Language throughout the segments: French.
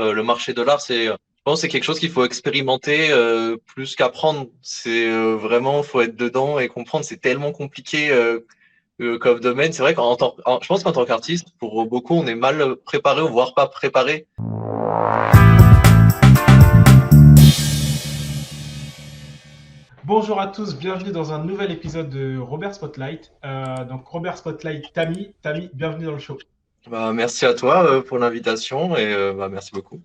Le marché de l'art, je pense que c'est quelque chose qu'il faut expérimenter plus qu'apprendre. Vraiment, faut être dedans et comprendre. C'est tellement compliqué comme domaine. C'est vrai je pense qu'en tant qu'artiste, pour beaucoup, on est mal préparé ou voire pas préparé. Bonjour à tous, bienvenue dans un nouvel épisode de Robert Spotlight. Donc Robert Spotlight, Tami, bienvenue dans le show. Bah, merci à toi pour l'invitation et merci beaucoup.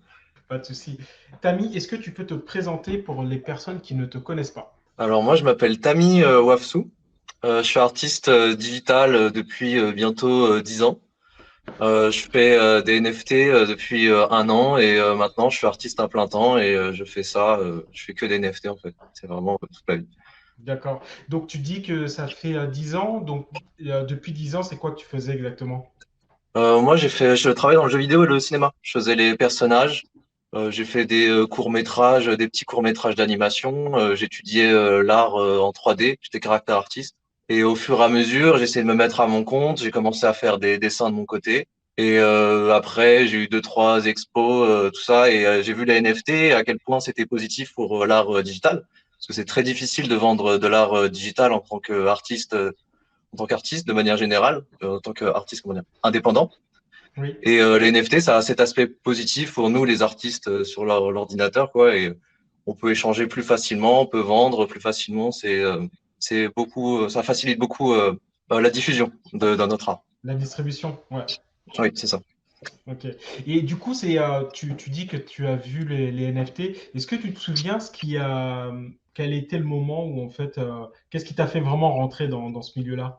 Pas de souci. Tami, est-ce que tu peux te présenter pour les personnes qui ne te connaissent pas? Alors moi, je m'appelle Tami Wafsou. Je suis artiste digital depuis bientôt 10 ans. Je fais des NFT depuis 1 an et maintenant je suis artiste à plein temps et je fais ça. Je fais que des NFT en fait. C'est vraiment toute ma vie. D'accord. Donc tu dis que ça fait 10 ans. Donc depuis 10 ans, c'est quoi que tu faisais exactement? Moi, je travaille dans le jeu vidéo et le cinéma. Je faisais les personnages. J'ai fait des courts-métrages, des petits courts-métrages d'animation. J'étudiais l'art en 3D. J'étais caractère artiste. Et au fur et à mesure, j'ai essayé de me mettre à mon compte. J'ai commencé à faire des dessins de mon côté. Et après, j'ai eu deux, trois expos, tout ça. Et j'ai vu les NFT, à quel point c'était positif pour l'art digital. Parce que c'est très difficile de vendre de l'art digital en tant qu'artiste de manière générale, en tant qu'artiste comment dire, indépendant. Oui. Et les NFT, ça a cet aspect positif pour nous, les artistes, sur l'ordinateur, quoi. Et on peut échanger plus facilement, on peut vendre plus facilement. C'est beaucoup, ça facilite beaucoup la diffusion de notre art. La distribution, ouais. Oui, c'est ça. Ok. Et du coup, tu dis que tu as vu les NFT. Est-ce que tu te souviens quel était le moment où en fait, qu'est-ce qui t'a fait vraiment rentrer dans ce milieu-là?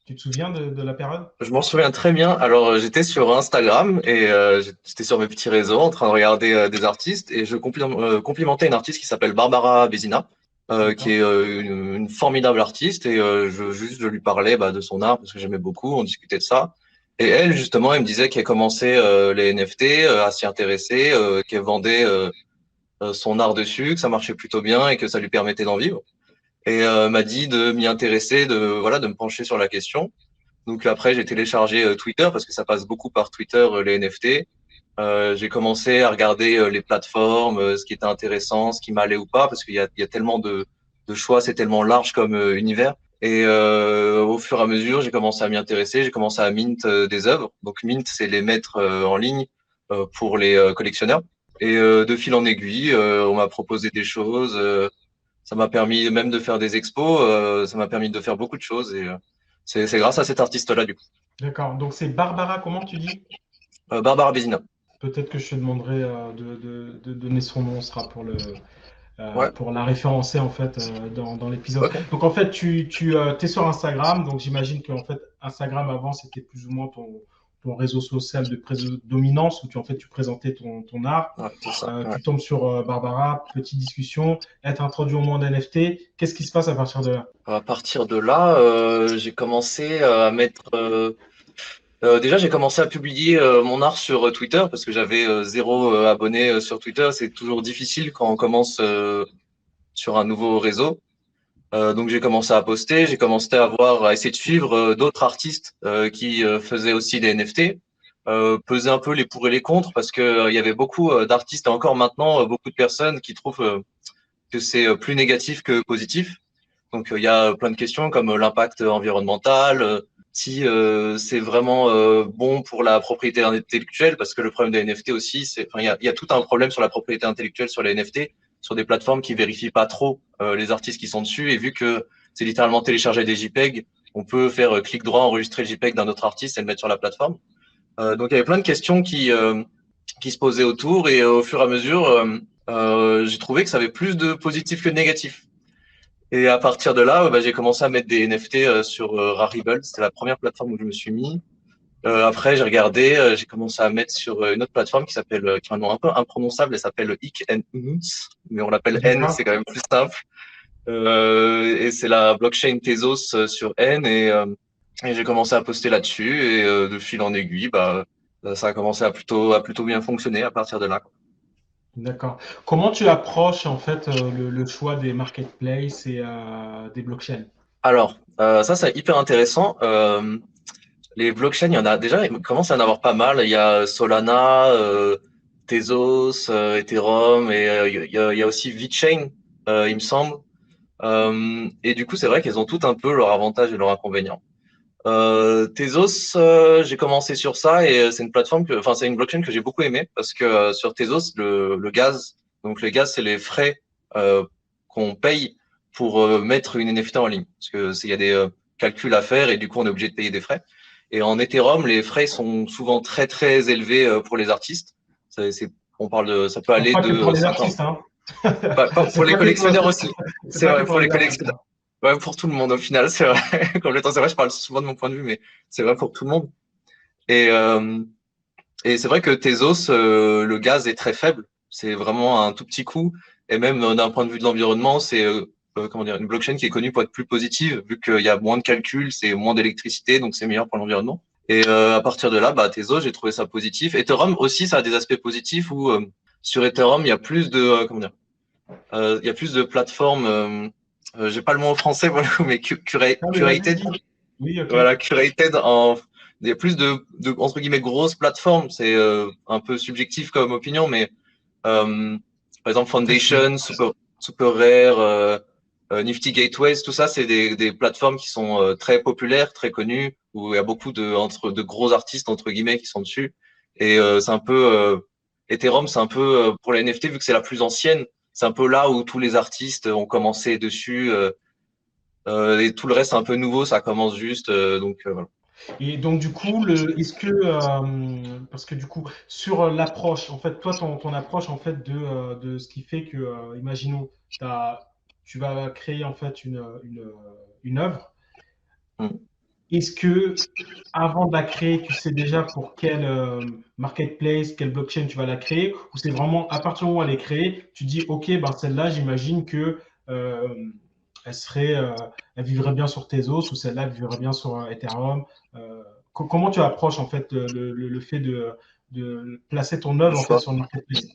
Tu te souviens de la période? Je m'en souviens très bien. Alors, j'étais sur Instagram et j'étais sur mes petits réseaux en train de regarder des artistes et je complimentais une artiste qui s'appelle Barbara Bézina, qui D'accord. est une formidable artiste et je lui parlais de son art parce que j'aimais beaucoup. On discutait de ça. Et elle, justement, elle me disait qu'elle commençait les NFT, à s'y intéresser, qu'elle vendait son art dessus, que ça marchait plutôt bien et que ça lui permettait d'en vivre. Et m'a dit de m'y intéresser, de me pencher sur la question. Donc après, j'ai téléchargé Twitter parce que ça passe beaucoup par Twitter, les NFT. J'ai commencé à regarder les plateformes, ce qui était intéressant, ce qui m'allait ou pas, parce qu'il y a tellement de choix, c'est tellement large comme univers. Et au fur et à mesure, j'ai commencé à m'y intéresser, j'ai commencé à mint des œuvres. Donc mint, c'est les mettre en ligne pour les collectionneurs. Et de fil en aiguille, on m'a proposé des choses. Ça m'a permis même de faire des expos. Ça m'a permis de faire beaucoup de choses. Et c'est grâce à cet artiste-là, du coup. D'accord. Donc c'est Barbara, comment tu dis? Barbara Bézina. Peut-être que je te demanderai de donner son nom, ce sera Ouais, pour la référencer en fait dans l'épisode. ok. Donc en fait, tu es sur Instagram, donc j'imagine que en fait Instagram avant c'était plus ou moins ton réseau social de dominance où tu présentais ton art. Ouais, c'est ça. Ouais. Tu tombes sur Barbara, petite discussion, être introduit au monde NFT. Qu'est-ce qui se passe à partir de là? À partir de là, j'ai commencé à mettre. Déjà, j'ai commencé à publier mon art sur Twitter parce que j'avais zéro abonné sur Twitter. C'est toujours difficile quand on commence sur un nouveau réseau. Donc, j'ai commencé à poster. J'ai commencé à essayer de suivre d'autres artistes qui faisaient aussi des NFT. Peser un peu les pour et les contre parce que il y avait beaucoup d'artistes et encore maintenant beaucoup de personnes qui trouvent que c'est plus négatif que positif. Donc, il y a plein de questions comme l'impact environnemental, si c'est vraiment bon pour la propriété intellectuelle, parce que le problème des NFT aussi, il y a tout un problème sur la propriété intellectuelle sur les NFT, sur des plateformes qui vérifient pas trop les artistes qui sont dessus, et vu que c'est littéralement télécharger des JPEG, on peut faire clic droit, enregistrer le JPEG d'un autre artiste et le mettre sur la plateforme. Donc, il y avait plein de questions qui se posaient autour, et au fur et à mesure, j'ai trouvé que ça avait plus de positifs que de négatifs. Et à partir de là, j'ai commencé à mettre des NFT sur Rarible. C'était la première plateforme où je me suis mis. Après, j'ai regardé, j'ai commencé à mettre sur une autre plateforme qui a un nom un peu imprononçable. Elle s'appelle Ik and Unz, mais on l'appelle N, c'est D'accord. quand même plus simple. Et c'est la blockchain Tezos sur N. Et j'ai commencé à poster là-dessus. Et de fil en aiguille, ça a commencé à plutôt bien fonctionner à partir de là. D'accord. Comment tu approches en fait le choix des marketplaces et des blockchains? Alors, ça, c'est hyper intéressant. Les blockchains, il y en a déjà, il commence à y en avoir pas mal. Il y a Solana, Tezos, Ethereum, et il y a aussi VeChain, il me semble. Et du coup, c'est vrai qu'elles ont toutes un peu leurs avantages et leurs inconvénients. Tezos, j'ai commencé sur ça et c'est une plateforme enfin, c'est une blockchain que j'ai beaucoup aimé parce que sur Tezos, le gaz, donc le gaz, c'est les frais qu'on paye pour mettre une NFT en ligne. Parce que il y a des calculs à faire et du coup, on est obligé de payer des frais. Et en Ethereum, les frais sont souvent très très élevés pour les artistes. On parle de, ça peut aller Pas que de pour les 50. artistes, hein. Pour C'est les pas que pour, collectionneurs aussi. c'est C'est pas que vrai, pour pour les les artistes, collectionneurs. hein. Ouais, pour tout le monde au final, c'est vrai. Complètement, c'est vrai, je parle souvent de mon point de vue, mais c'est vrai pour tout le monde. Et, euh, et c'est vrai que Tezos, le gaz est très faible. C'est vraiment un tout petit coût. Et même d'un point de vue de l'environnement, c'est comment dire, une blockchain qui est connue pour être plus positive, vu qu'il y a moins de calculs, c'est moins d'électricité, donc c'est meilleur pour l'environnement. Et à partir de là, bah, Tezos, j'ai trouvé ça positif. Ethereum aussi, ça a des aspects positifs où sur Ethereum, il y a plus de comment dire, il y a plus de plateformes. J'ai pas le mot en français, voilà, mais Non, mais vas-y, curated. dis. Oui, ok. Voilà, curated en. Il y a plus de entre guillemets grosses plateformes. C'est un peu subjectif comme opinion, mais euh, par exemple Qu'est-ce que... Foundation, Super Rare, Nifty Gateways, tout ça, c'est des plateformes qui sont très populaires, très connues, où il y a beaucoup de gros artistes entre guillemets qui sont dessus. Et c'est un peu Ethereum, c'est un peu pour la NFT vu que c'est la plus ancienne. C'est un peu là où tous les artistes ont commencé dessus. Et tout le reste, c'est un peu nouveau, ça commence juste. Donc voilà. Et donc, du coup, est-ce que, parce que du coup, sur l'approche, en fait, toi, ton approche, en fait, de ce qui fait que, imaginons, tu vas créer, en fait, une œuvre. Mm. Est-ce que, avant de la créer, tu sais déjà pour quel marketplace, quelle blockchain tu vas la créer, ou c'est vraiment à partir du moment où elle est créée, tu dis, OK, ben celle-là, j'imagine que elle serait, elle vivrait bien sur Tezos, ou celle-là, elle vivrait bien sur Ethereum. Comment tu approches en fait le fait de placer ton Le œuvre en fait choix. sur le marketplace?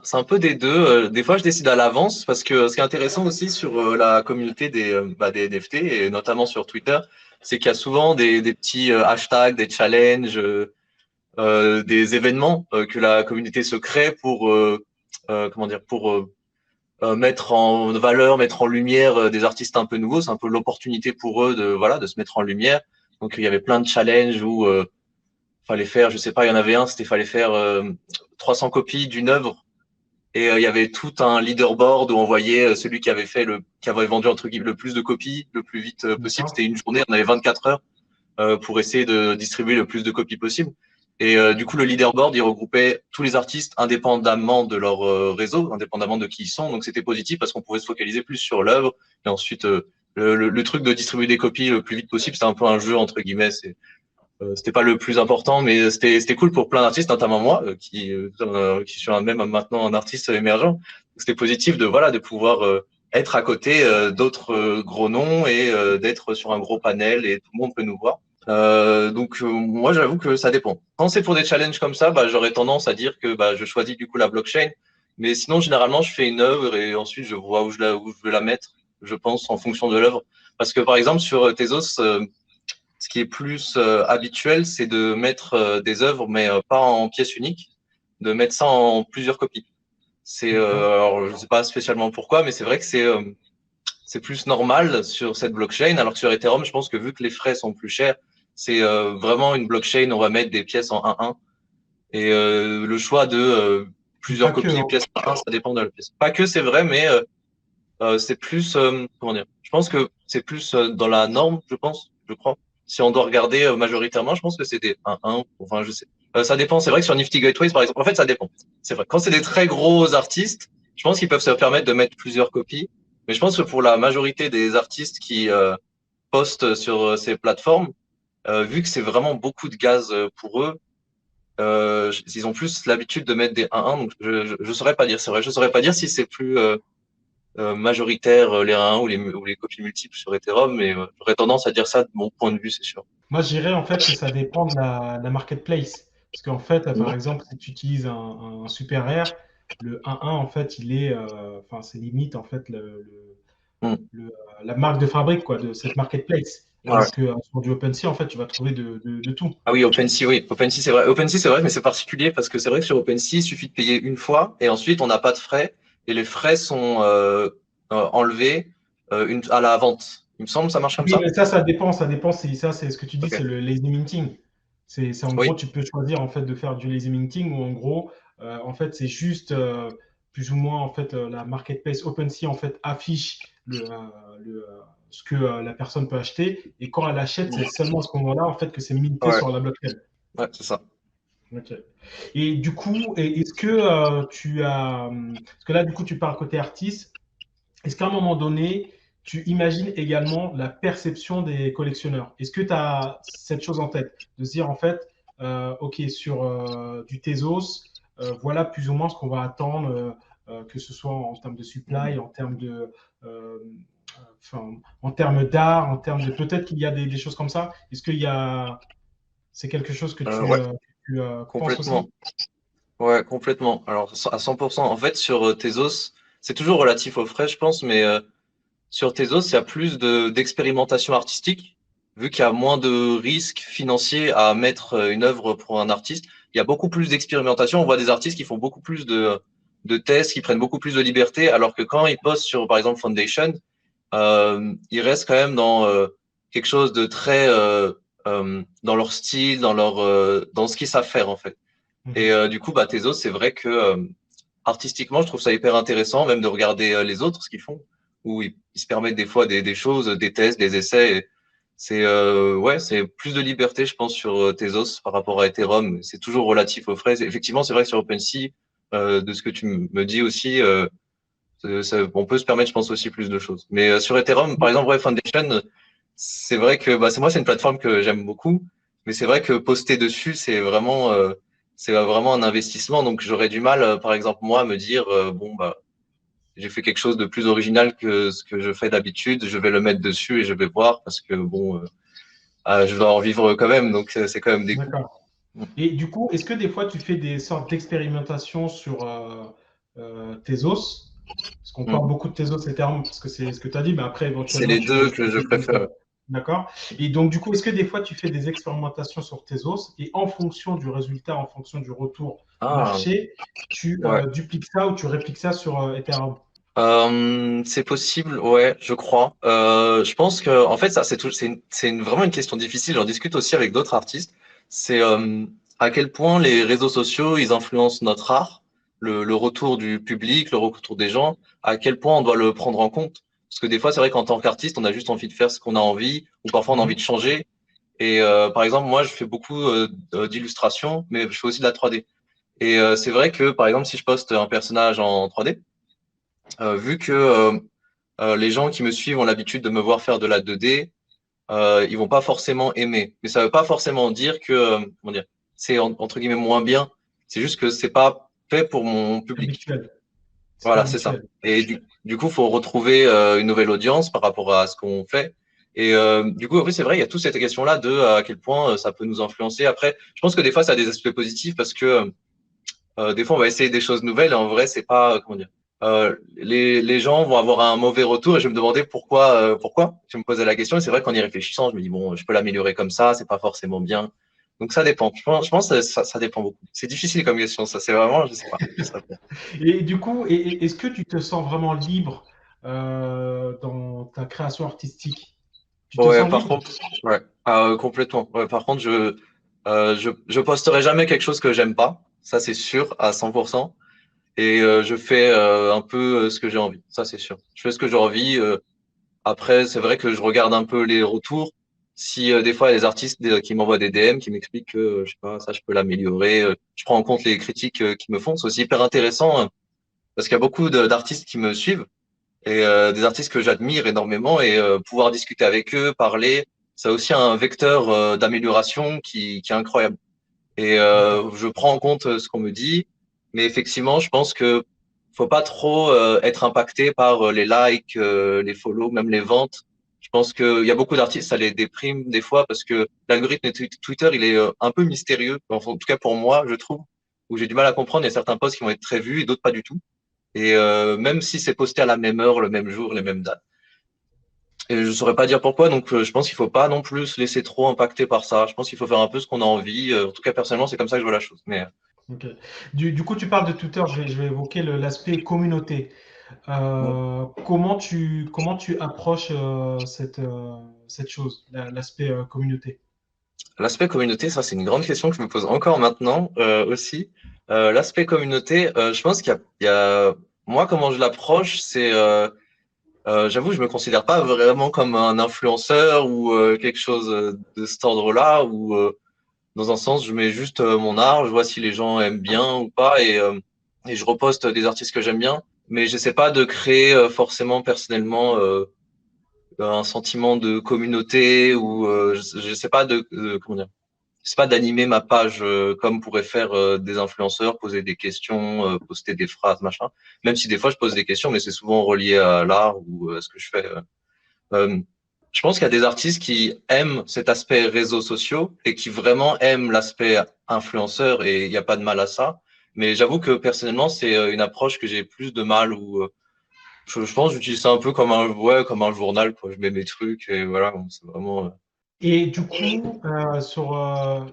C'est un peu des deux. Des fois, je décide à l'avance parce que ce qui est intéressant aussi sur la communauté des NFT et notamment sur Twitter, c'est qu'il y a souvent des petits hashtags, des challenges, des événements que la communauté se crée pour comment dire pour mettre en valeur, mettre en lumière des artistes un peu nouveaux. C'est un peu l'opportunité pour eux de voilà de se mettre en lumière. Donc il y avait plein de challenges où fallait faire, je sais pas, il y en avait un, c'était fallait faire 300 copies d'une œuvre et il y avait tout un leaderboard où on voyait celui qui avait vendu entre guillemets le plus de copies le plus vite possible. D'accord? C'était une journée, on avait 24 heures pour essayer de distribuer le plus de copies possible. Et du coup, le leaderboard, il regroupait tous les artistes indépendamment de leur réseau, indépendamment de qui ils sont. Donc, c'était positif parce qu'on pouvait se focaliser plus sur l'œuvre. Et ensuite, le truc de distribuer des copies le plus vite possible, c'était un peu un jeu, entre guillemets. C'était pas le plus important, mais c'était cool pour plein d'artistes, notamment moi, qui suis même maintenant un artiste émergent. Donc, c'était positif de voilà de pouvoir être à côté d'autres gros noms et d'être sur un gros panel et tout le monde peut nous voir. Donc moi j'avoue que ça dépend. Quand c'est pour des challenges comme ça, bah, j'aurais tendance à dire que bah, je choisis du coup la blockchain. Mais sinon généralement je fais une œuvre et ensuite je vois où je veux la mettre. Je pense en fonction de l'œuvre. Parce que par exemple sur Tezos, ce qui est plus habituel, c'est de mettre des œuvres, mais pas en pièces uniques, de mettre ça en plusieurs copies. D'accord. Alors je sais pas spécialement pourquoi, mais c'est vrai que c'est plus normal sur cette blockchain, alors que sur Ethereum, je pense que vu que les frais sont plus chers, c'est vraiment une blockchain, on va mettre des pièces en 1-1. Et le choix de Mais plusieurs pas que, copies de hein. pièces en 1, ça dépend de la pièce. Pas que c'est vrai, mais c'est plus, comment dire, je pense que c'est plus dans la norme, je pense, je crois. Si on doit regarder majoritairement, je pense que c'est des 1-1, enfin, je sais. Ça dépend, c'est vrai que sur Nifty Gateways, par exemple, en fait, ça dépend. C'est vrai. Quand c'est des très gros artistes, je pense qu'ils peuvent se permettre de mettre plusieurs copies. Mais je pense que pour la majorité des artistes qui postent sur ces plateformes, vu que c'est vraiment beaucoup de gaz pour eux, ils ont plus l'habitude de mettre des 1-1, donc je saurais pas dire, c'est vrai, je saurais pas dire si c'est plus majoritaire les 1 ou les copies multiples sur Ethereum, mais j'aurais tendance à dire ça de mon point de vue, c'est sûr. Moi, je dirais en fait que ça dépend de la marketplace. Parce qu'en fait, par Mhm. exemple, si tu utilises un super rare, le 1-1, en fait, il est, enfin, c'est limite en fait la marque de fabrique quoi, de cette marketplace. Alors Ouais. que sur du OpenSea, en fait, tu vas trouver de tout. Ah oui, OpenSea, oui. OpenSea, c'est vrai. OpenSea, c'est vrai, mais c'est particulier parce que c'est vrai que sur OpenSea, il suffit de payer une fois et ensuite, on n'a pas de frais et les frais sont enlevés à la vente. Il me semble, ça marche comme Oui, ça? mais ça dépend, ça dépend. Ça, c'est ce que tu dis, c'est Ok. le lazy minting. En gros, Oui. tu peux choisir en fait de faire du lazy minting ou en gros, en fait, c'est juste plus ou moins en fait la marketplace OpenSea en fait affiche ce que la personne peut acheter et quand elle achète, c'est seulement à ce moment-là en fait que c'est minté Ouais, sur la blockchain. ouais, c'est ça. Ok. Et du coup, est-ce que tu as, parce que là, du coup, tu parles côté artiste. Est-ce qu'à un moment donné, tu imagines également la perception des collectionneurs? Est-ce que tu as cette chose en tête de se dire en fait, OK, sur du Tezos, voilà plus ou moins ce qu'on va attendre, que ce soit en termes de supply, en termes euh, en termes d'art, en termes de peut-être qu'il y a des choses comme ça. Est-ce qu'il y a c'est quelque chose Ouais, que tu penses complètement. aussi? Ouais, complètement. Alors, à 100%. En fait, sur Tezos, c'est toujours relatif aux frais, je pense, mais sur Tezos, il y a plus d'expérimentation artistique, vu qu'il y a moins de risques financiers à mettre une œuvre pour un artiste. Il y a beaucoup plus d'expérimentation. On voit des artistes qui font beaucoup plus de tests, qui prennent beaucoup plus de liberté, alors que quand ils postent sur, par exemple, Foundation, ils restent quand même dans quelque chose de très dans leur style, dans ce qu'ils savent faire en fait. Et Mhm. du coup, bah, Tezos, c'est vrai que artistiquement, je trouve ça hyper intéressant, même de regarder les autres, ce qu'ils font, où ils se permettent des fois des choses, des tests, des essais. Et c'est ouais, c'est plus de liberté, je pense, sur Tezos par rapport à Ethereum. C'est toujours relatif aux frais. Effectivement, c'est vrai que sur OpenSea, de ce que tu me dis aussi, on peut se permettre, je pense, aussi plus de choses. Mais sur Ethereum, par exemple, ouais, Foundation, c'est vrai que bah, c'est une plateforme que j'aime beaucoup, mais c'est vrai que poster dessus, c'est vraiment un investissement. Donc j'aurais du mal, par exemple, moi, à me dire bon bah j'ai fait quelque chose de plus original que ce que je fais d'habitude, je vais le mettre dessus et je vais voir parce que bon, je dois en vivre quand même, donc c'est quand même des coûts. D'accord. Et du coup, est-ce que des fois tu fais des sortes d'expérimentations sur Tezos? Parce qu'on parle Mm. beaucoup de Tezos et Ethereum parce que c'est ce que tu as dit, mais après C'est éventuellement les tu peux deux aussi que je préfère. D'accord. Et donc du coup, est-ce que des fois tu fais des expérimentations sur Tezos et en fonction du résultat, en fonction du retour Ah marché, tu ouais. dupliques ça ou tu répliques ça sur Ethereum? C'est possible, ouais, je crois. Je pense que, en fait, ça, vraiment une question difficile. J'en discute aussi avec d'autres artistes. C'est à quel point les réseaux sociaux, ils influencent notre art, le retour du public, le retour des gens, à quel point on doit le prendre en compte. Parce que des fois, c'est vrai qu'en tant qu'artiste, on a juste envie de faire ce qu'on a envie, ou parfois on a envie de Mhm. changer. Et par exemple, moi, je fais beaucoup d'illustrations, mais je fais aussi de la 3D. Et c'est vrai que, par exemple, si je poste un personnage en 3D, vu que les gens qui me suivent ont l'habitude de me voir faire de la 2D, ils vont pas forcément aimer. Mais ça veut pas forcément dire que, comment dire, c'est entre guillemets moins bien. C'est juste que c'est pas fait pour mon public. Habituel. C'est pas Voilà, c'est ça. habituel. Et du coup, faut retrouver une nouvelle audience par rapport à ce qu'on fait. Et du coup, oui, c'est vrai, il y a toute cette question-là de à quel point ça peut nous influencer. Après, je pense que des fois, ça a des aspects positifs parce que des fois, on va essayer des choses nouvelles et en vrai, c'est pas, comment dire, les gens vont avoir un mauvais retour et je vais me demander pourquoi. Je me posais la question et c'est vrai qu'en y réfléchissant, je me dis, bon, je peux l'améliorer comme ça, c'est pas forcément bien. Donc ça dépend. Je pense que ça dépend beaucoup. C'est difficile comme question, ça. C'est vraiment, je sais pas. Je sais pas. Et du coup, est-ce que tu te sens vraiment libre dans ta création artistique? Tu te Ouais, sens par libre? contre, ouais, complètement. Ouais, par contre, je posterai jamais quelque chose que j'aime pas. Ça, c'est sûr, à 100%. Et je fais un peu ce que j'ai envie. Ça, c'est sûr. Je fais ce que j'ai envie. Après, c'est vrai que je regarde un peu les retours. Si des fois il y a des artistes qui m'envoient des DM, qui m'expliquent que je sais pas, ça je peux l'améliorer. Je prends en compte les critiques qu'ils me font. C'est aussi hyper intéressant parce qu'il y a beaucoup d'artistes qui me suivent et des artistes que j'admire énormément et pouvoir discuter avec eux, parler, c'est aussi un vecteur d'amélioration qui est incroyable. Et D'accord. je prends en compte ce qu'on me dit, mais effectivement, je pense que faut pas trop être impacté par les likes, les follow, même les ventes. Je pense qu'il y a beaucoup d'artistes, ça les déprime des fois parce que l'algorithme de Twitter, il est un peu mystérieux. Enfin, en tout cas pour moi, je trouve, où j'ai du mal à comprendre. Il y a certains posts qui vont être très vus et d'autres pas du tout. Et même si c'est posté à la même heure, le même jour, les mêmes dates. Et je saurais pas dire pourquoi, donc je pense qu'il faut pas non plus se laisser trop impacter par ça. Je pense qu'il faut faire un peu ce qu'on a envie. En tout cas, personnellement, c'est comme ça que je vois la chose. Mais Ok. Du coup, tu parles de Twitter, je vais évoquer l'aspect communauté. bon. Comment tu approches cette chose, l'aspect communauté? L'aspect communauté, ça c'est une grande question que je me pose encore maintenant aussi. L'aspect communauté, je pense il y a moi comment je l'approche, c'est j'avoue, je me considère pas vraiment comme un influenceur ou quelque chose de cet ordre-là. Ou dans un sens, je mets juste mon art, je vois si les gens aiment bien ou pas, et je reposte des artistes que j'aime bien. Mais j'essaie pas de créer forcément personnellement un sentiment de communauté ou je sais pas comment dire. C'est pas d'animer ma page comme pourraient faire des influenceurs, poser des questions, poster des phrases, machin. Même si des fois je pose des questions, mais c'est souvent relié à l'art ou à ce que je fais. Euh, je pense qu'il y a des artistes qui aiment cet aspect réseaux sociaux et qui vraiment aiment l'aspect influenceur et il n'y a pas de mal à ça. Mais j'avoue que personnellement, c'est une approche que j'ai plus de mal ou je pense que j'utilise ça un peu comme comme un journal, quoi. Je mets mes trucs et voilà, c'est vraiment. Et du coup,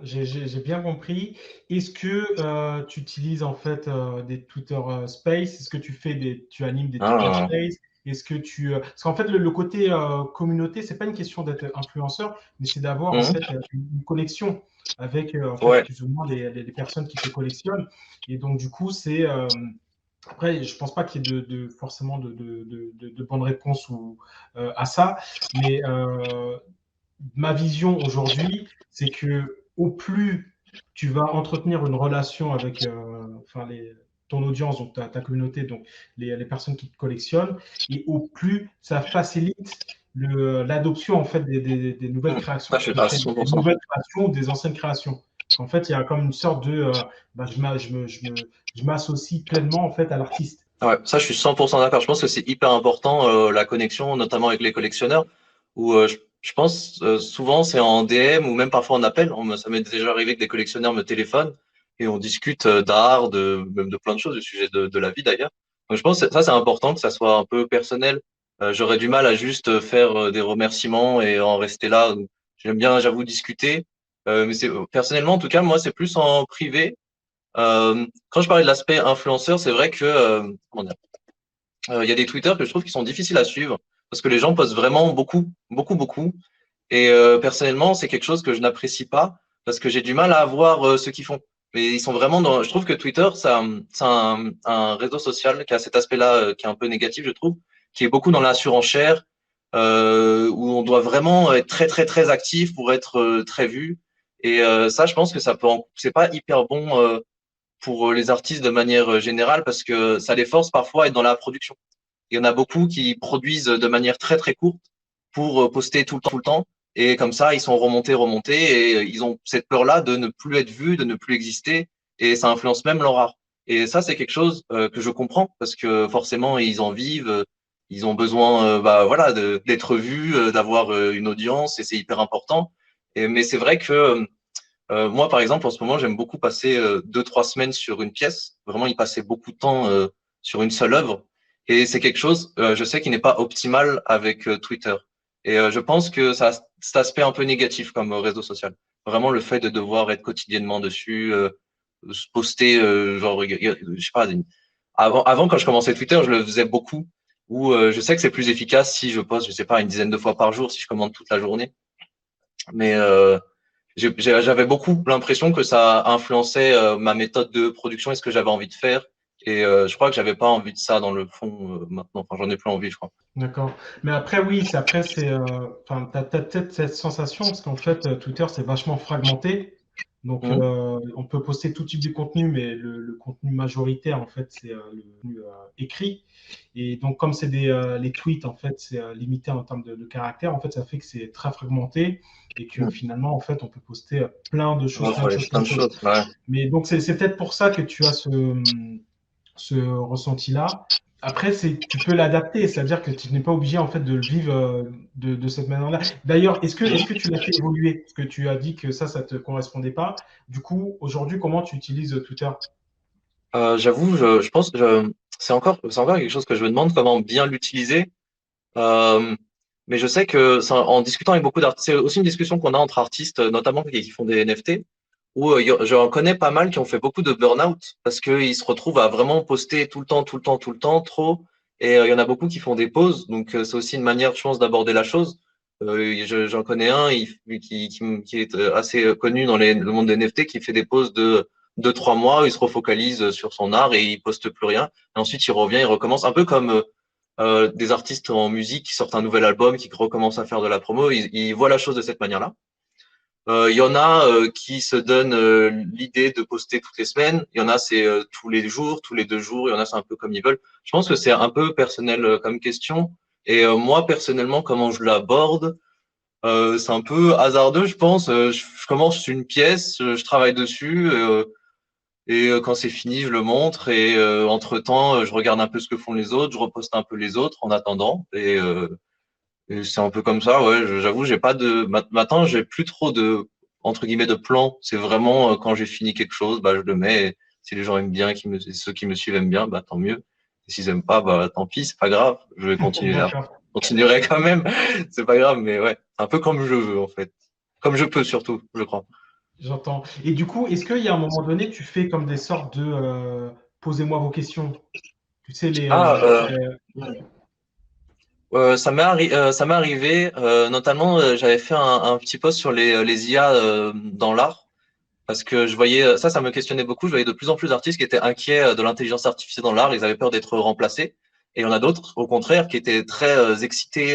j'ai bien compris. Est-ce que tu utilises en fait des Twitter Space? Est-ce que tu animes des Twitter Ah, Space? Est-ce que parce qu'en fait le côté communauté, c'est pas une question d'être influenceur, mais c'est d'avoir en fait mhm. une connexion avec en fait Ouais, plus ou moins les personnes qui te collectionnent. Et donc du coup, c'est après, je pense pas qu'il y ait forcément de bonnes réponses à ça, mais ma vision aujourd'hui, c'est que au plus tu vas entretenir une relation avec enfin ton audience, donc ta communauté, donc les personnes qui te collectionnent, et au plus ça facilite l'adoption en fait des nouvelles mhm. créations Ça, je suis que tu à crées, des 100%. nouvelles créations ou des anciennes créations. Parce qu'en fait, il y a comme une sorte de bah, je m'associe pleinement en fait à l'artiste. Ouais, ça, je suis 100% d'accord. Je pense que c'est hyper important, la connexion, notamment avec les collectionneurs, où je pense souvent c'est en DM ou même parfois en appel. Ça m'est déjà arrivé que des collectionneurs me téléphonent et on discute d'art, même de plein de choses, du sujet de la vie d'ailleurs. Donc je pense que ça, c'est important que ça soit un peu personnel. J'aurais du mal à juste faire des remerciements et en rester là. J'aime bien, j'avoue, discuter. Mais c'est personnellement, en tout cas, moi, c'est plus en privé. Quand je parlais de l'aspect influenceur, c'est vrai que comment dire, il y a des Twitter que je trouve qui sont difficiles à suivre parce que les gens postent vraiment beaucoup, beaucoup, beaucoup. Et personnellement, c'est quelque chose que je n'apprécie pas parce que j'ai du mal à voir ce qu'ils font. Mais ils sont vraiment dans. Je trouve que Twitter, c'est un réseau social qui a cet aspect-là qui est un peu négatif, je trouve, qui est beaucoup dans la surenchère, où on doit vraiment être très, très, très actif pour être très vu. Et ça, je pense que c'est pas hyper bon pour les artistes de manière générale parce que ça les force parfois à être dans la production. Il y en a beaucoup qui produisent de manière très très courte pour poster tout le temps. Et comme ça, ils sont remontés, et ils ont cette peur-là de ne plus être vus, de ne plus exister, et ça influence même leur art. Et ça, c'est quelque chose que je comprends parce que forcément, ils en vivent, ils ont besoin, bah voilà, d'être vus, d'avoir une audience, et c'est hyper important. Mais c'est vrai que moi, par exemple, en ce moment, j'aime beaucoup passer 2, 3 semaines sur une pièce. Vraiment, y passer beaucoup de temps sur une seule œuvre. Et c'est quelque chose, je sais, qui n'est pas optimal avec Twitter. Et je pense que ça a cet aspect un peu négatif comme réseau social. Vraiment, le fait de devoir être quotidiennement dessus, se poster, genre, je sais pas, avant, quand je commençais Twitter, je le faisais beaucoup. Où je sais que c'est plus efficace si je poste, je sais pas, une dizaine de fois par jour, si je commande toute la journée. Mais j'avais beaucoup l'impression que ça influençait ma méthode de production et ce que j'avais envie de faire. Et je crois que j'avais pas envie de ça dans le fond maintenant. Enfin, j'en ai plus envie, je crois. D'accord. Mais après, oui, enfin, t'as peut-être cette sensation, parce qu'en fait, Twitter, c'est vachement fragmenté. Donc, Mhm. on peut poster tout type de contenu, mais le contenu majoritaire, en fait, c'est le contenu écrit. Et donc, comme les tweets, en fait, c'est limité en termes de caractères, en fait, ça fait que c'est très fragmenté et que Mhm. finalement, en fait, on peut poster plein de choses, Ouais, plein de faut aller choses, faire plein plein de de choses. choses. Ouais. Mais donc, c'est peut-être pour ça que tu as ce ressenti-là. Après, tu peux l'adapter, c'est-à-dire que tu n'es pas obligé en fait de le vivre de cette manière-là. D'ailleurs, est-ce que tu l'as fait évoluer? Parce que tu as dit que ça te correspondait pas. Du coup, aujourd'hui, comment tu utilises Twitter? J'avoue, je pense que c'est encore quelque chose que je me demande comment bien l'utiliser. Euh, Mais je sais que en discutant avec beaucoup d'artistes, c'est aussi une discussion qu'on a entre artistes, notamment qui font des NFT, où j'en connais pas mal qui ont fait beaucoup de burn-out parce qu'ils se retrouvent à vraiment poster tout le temps, tout le temps, tout le temps, trop. Et il y en a beaucoup qui font des pauses. Donc c'est aussi une manière, je pense, d'aborder la chose. J'en connais un qui est assez connu dans le monde des NFT, qui fait des pauses de 2, 3 mois, il se refocalise sur son art et il poste plus rien. Et ensuite, il revient, il recommence, un peu comme des artistes en musique qui sortent un nouvel album, qui recommencent à faire de la promo. Ils voient la chose de cette manière-là. Il y en a qui se donnent l'idée de poster toutes les semaines. Il y en a, c'est tous les jours, tous les 2 jours. Il y en a, c'est un peu comme ils veulent. Je pense que c'est un peu personnel comme question. Et moi, personnellement, comment je l'aborde, c'est un peu hasardeux, je pense. Je commence une pièce, je travaille dessus, et quand c'est fini, je le montre. Et entre-temps, je regarde un peu ce que font les autres, je reposte un peu les autres en attendant. Et c'est un peu comme ça, ouais. J'avoue, j'ai pas de. Maintenant, j'ai plus trop de entre guillemets de plan. C'est vraiment quand j'ai fini quelque chose, bah je le mets. Et si les gens aiment bien, ceux qui me suivent aiment bien, bah tant mieux. Et s'ils aiment pas, bah tant pis, c'est pas grave. Je vais continuer là. D'accord, Continuerai quand même. C'est pas grave, mais ouais, un peu comme je veux en fait, comme je peux surtout, je crois. j'entends. Et du coup, est-ce qu'il y a un moment donné, tu fais comme des sortes de posez-moi vos questions? Tu sais, Ah, ça m'est arrivé, notamment, j'avais fait un petit post sur les IA dans l'art. Parce que je voyais, ça me questionnait beaucoup. Je voyais de plus en plus d'artistes qui étaient inquiets de l'intelligence artificielle dans l'art. Ils avaient peur d'être remplacés. Et il y en a d'autres, au contraire, qui étaient très excités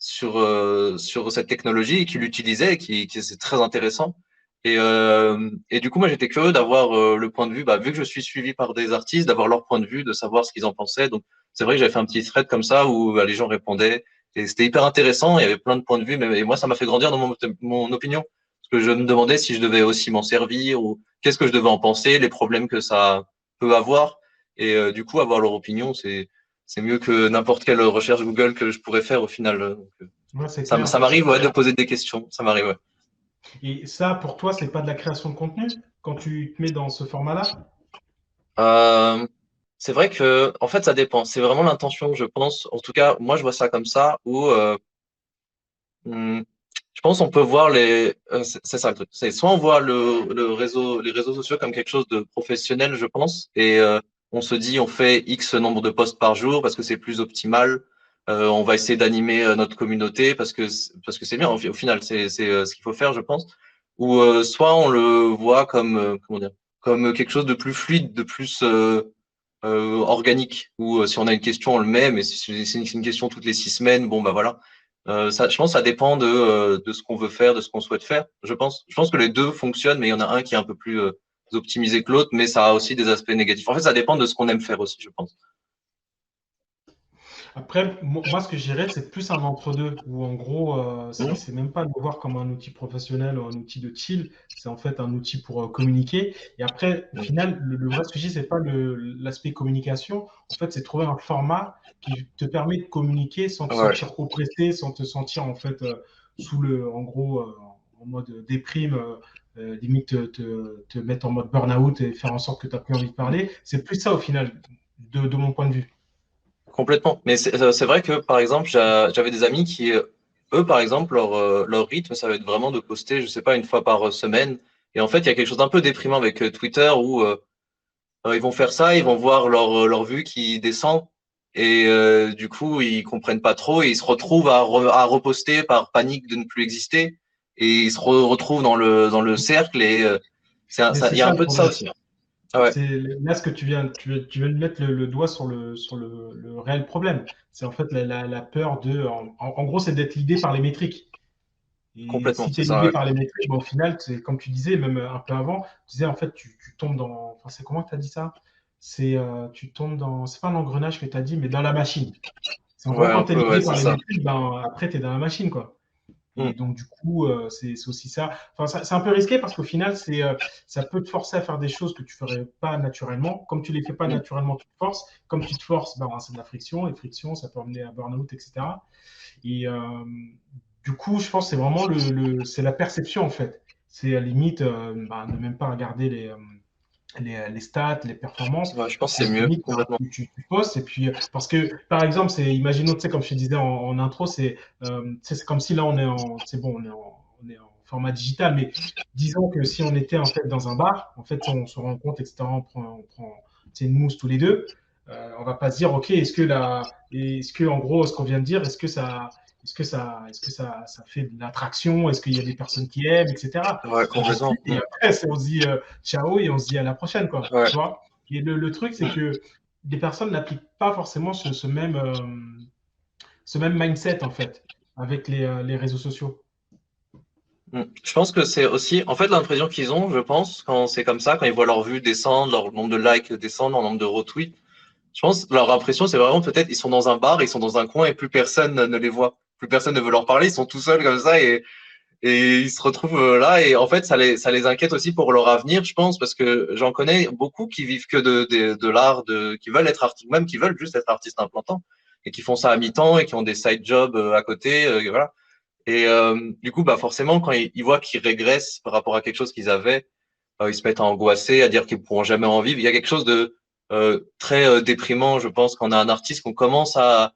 sur cette technologie et qui l'utilisaient et qui c'est très intéressant. Et du coup, moi, j'étais curieux d'avoir le point de vue, bah, vu que je suis suivi par des artistes, d'avoir leur point de vue, de savoir ce qu'ils en pensaient. Donc, c'est vrai que j'avais fait un petit thread comme ça où bah, les gens répondaient. Et c'était hyper intéressant. Il y avait plein de points de vue. Et moi, ça m'a fait grandir dans mon opinion. Parce que je me demandais si je devais aussi m'en servir ou qu'est-ce que je devais en penser, les problèmes que ça peut avoir. Et du coup, avoir leur opinion, c'est mieux que n'importe quelle recherche Google que je pourrais faire au final. Donc, ouais, c'est ça clair. m'arrive ouais, de poser des questions. Ça m'arrive, ouais. Et ça, pour toi, c'est pas de la création de contenu quand tu te mets dans ce format-là? Euh, c'est vrai que, en fait, ça dépend. C'est vraiment l'intention, je pense. En tout cas, moi, je vois ça comme ça, où hmm, je pense on peut voir c'est ça le truc. C'est soit on voit les réseaux sociaux comme quelque chose de professionnel, je pense, et on se dit on fait X nombre de posts par jour parce que c'est plus optimal. On va essayer d'animer notre communauté parce que c'est bien. Au final, c'est ce qu'il faut faire, je pense. Ou soit on le voit comme comment dire, comme quelque chose de plus fluide, de plus organique. Ou si on a une question, on le met, mais si c'est une question toutes les 6 semaines, bon bah voilà. Je pense que ça dépend de ce qu'on veut faire, de ce qu'on souhaite faire, je pense. Je pense que les deux fonctionnent, mais il y en a un qui est un peu plus optimisé que l'autre, mais ça a aussi des aspects négatifs. En fait, ça dépend de ce qu'on aime faire aussi, je pense. Après, moi, ce que je dirais, c'est plus un entre-deux, où en gros, Mhm. c'est même pas de le voir comme un outil professionnel ou un outil de chill, c'est en fait un outil pour communiquer. Et après, au final, le vrai sujet, c'est pas l'aspect communication, en fait, c'est trouver un format qui te permet de communiquer sans te Ouais, sentir oppressé, sans te sentir en fait en gros, en mode déprime, limite te mettre en mode burn-out et faire en sorte que tu n'as plus envie de parler. C'est plus ça au final, de mon point de vue. complètement. Mais c'est vrai que, par exemple, j'avais des amis qui, eux, par exemple, leur rythme, ça va être vraiment de poster, je sais pas, une fois par semaine. Et en fait, il y a quelque chose d'un peu déprimant avec Twitter où ils vont faire ça, ils vont voir leur vue qui descend et du coup ils comprennent pas trop et ils se retrouvent à reposter par panique de ne plus exister et ils se retrouvent dans le cercle et Mais c'est il y a ça un le peu de ça problème. aussi. Ah ouais, C'est là ce que tu viens de mettre le doigt sur le réel problème. C'est en fait la peur en gros, c'est d'être l'idée par les métriques. Et complètement, si tu c'est es ça. l'idée Ouais. par les métriques, bah, au final, comme tu disais, même un peu avant, tu disais en fait, tu tombes dans. Enfin, c'est comment tu as dit ça? Tu tombes dans. C'est pas un engrenage que tu as dit, mais dans la machine. C'est en gros, Ouais, quand un tu es peu, ouais, l'idée c'est par les ça. métriques, ben, après, tu es dans la machine, quoi. Et Mm. donc, du coup, c'est aussi ça. Enfin, c'est un peu risqué parce qu'au final, ça peut te forcer à faire des choses que tu ferais pas naturellement. Comme tu les fais pas Mm. naturellement, tu te forces. Comme tu te forces, ben, c'est de la friction. Et friction, ça peut amener à burn-out, etc. Et du coup, je pense que c'est vraiment c'est la perception, en fait. C'est à la limite, ben, ne même pas regarder les stats, les performances. Ouais, je pense que Et c'est mieux, limite, complètement. tu postes. Et puis, parce que, par exemple, imaginons, tu sais, comme je te disais en intro, c'est comme si là, c'est bon, on est en format digital, mais disons que si on était en fait dans un bar, en fait, on se rencontre, etc., on prend tu sais, une mousse tous les deux, on va pas se dire, OK, est-ce que, en gros, ce qu'on vient de dire, ça fait de l'attraction? Est-ce qu'il y a des personnes qui aiment, etc. Ouais, On complètement. discute et après, on se dit ciao et on se dit à la prochaine, quoi. Ouais. Tu vois? Et le truc, c'est que des personnes n'appliquent pas forcément ce même mindset, en fait, avec les réseaux sociaux. Je pense que c'est aussi, en fait, l'impression qu'ils ont, je pense, quand c'est comme ça, quand ils voient leur vue descendre, leur nombre de likes descendre, leur nombre de retweets, je pense, leur impression, c'est vraiment peut-être, ils sont dans un bar, ils sont dans un coin et plus personne ne les voit. Plus personne ne veut leur parler, ils sont tout seuls comme ça et ils se retrouvent là. Et en fait, ça les inquiète aussi pour leur avenir, je pense, parce que j'en connais beaucoup qui vivent que de l'art, qui veulent être artistes, même qui veulent juste être artistes implantants et qui font ça à mi-temps et qui ont des side jobs à côté, voilà. Et du coup, bah forcément, quand ils voient qu'ils régressent par rapport à quelque chose qu'ils avaient, ils se mettent à angoisser, à dire qu'ils pourront jamais en vivre. Il y a quelque chose de très déprimant, je pense, quand on a un artiste qu'on commence à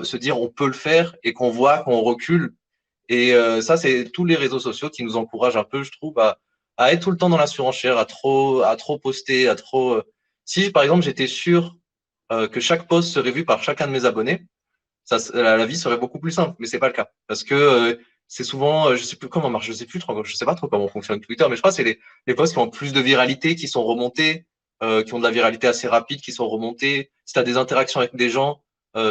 se dire on peut le faire et qu'on voit qu'on recule. Et ça, c'est tous les réseaux sociaux qui nous encouragent un peu, je trouve, à être tout le temps dans la surenchère, à trop poster, à trop. Si, par exemple, j'étais sûr que chaque post serait vu par chacun de mes abonnés, la vie serait beaucoup plus simple, mais c'est pas le cas parce que c'est souvent, je sais plus comment marche, je sais pas trop comment fonctionne Twitter, mais je crois que c'est les posts qui ont plus de viralité, qui sont remontés, qui ont de la viralité assez rapide, qui sont remontés. Si tu as des interactions avec des gens,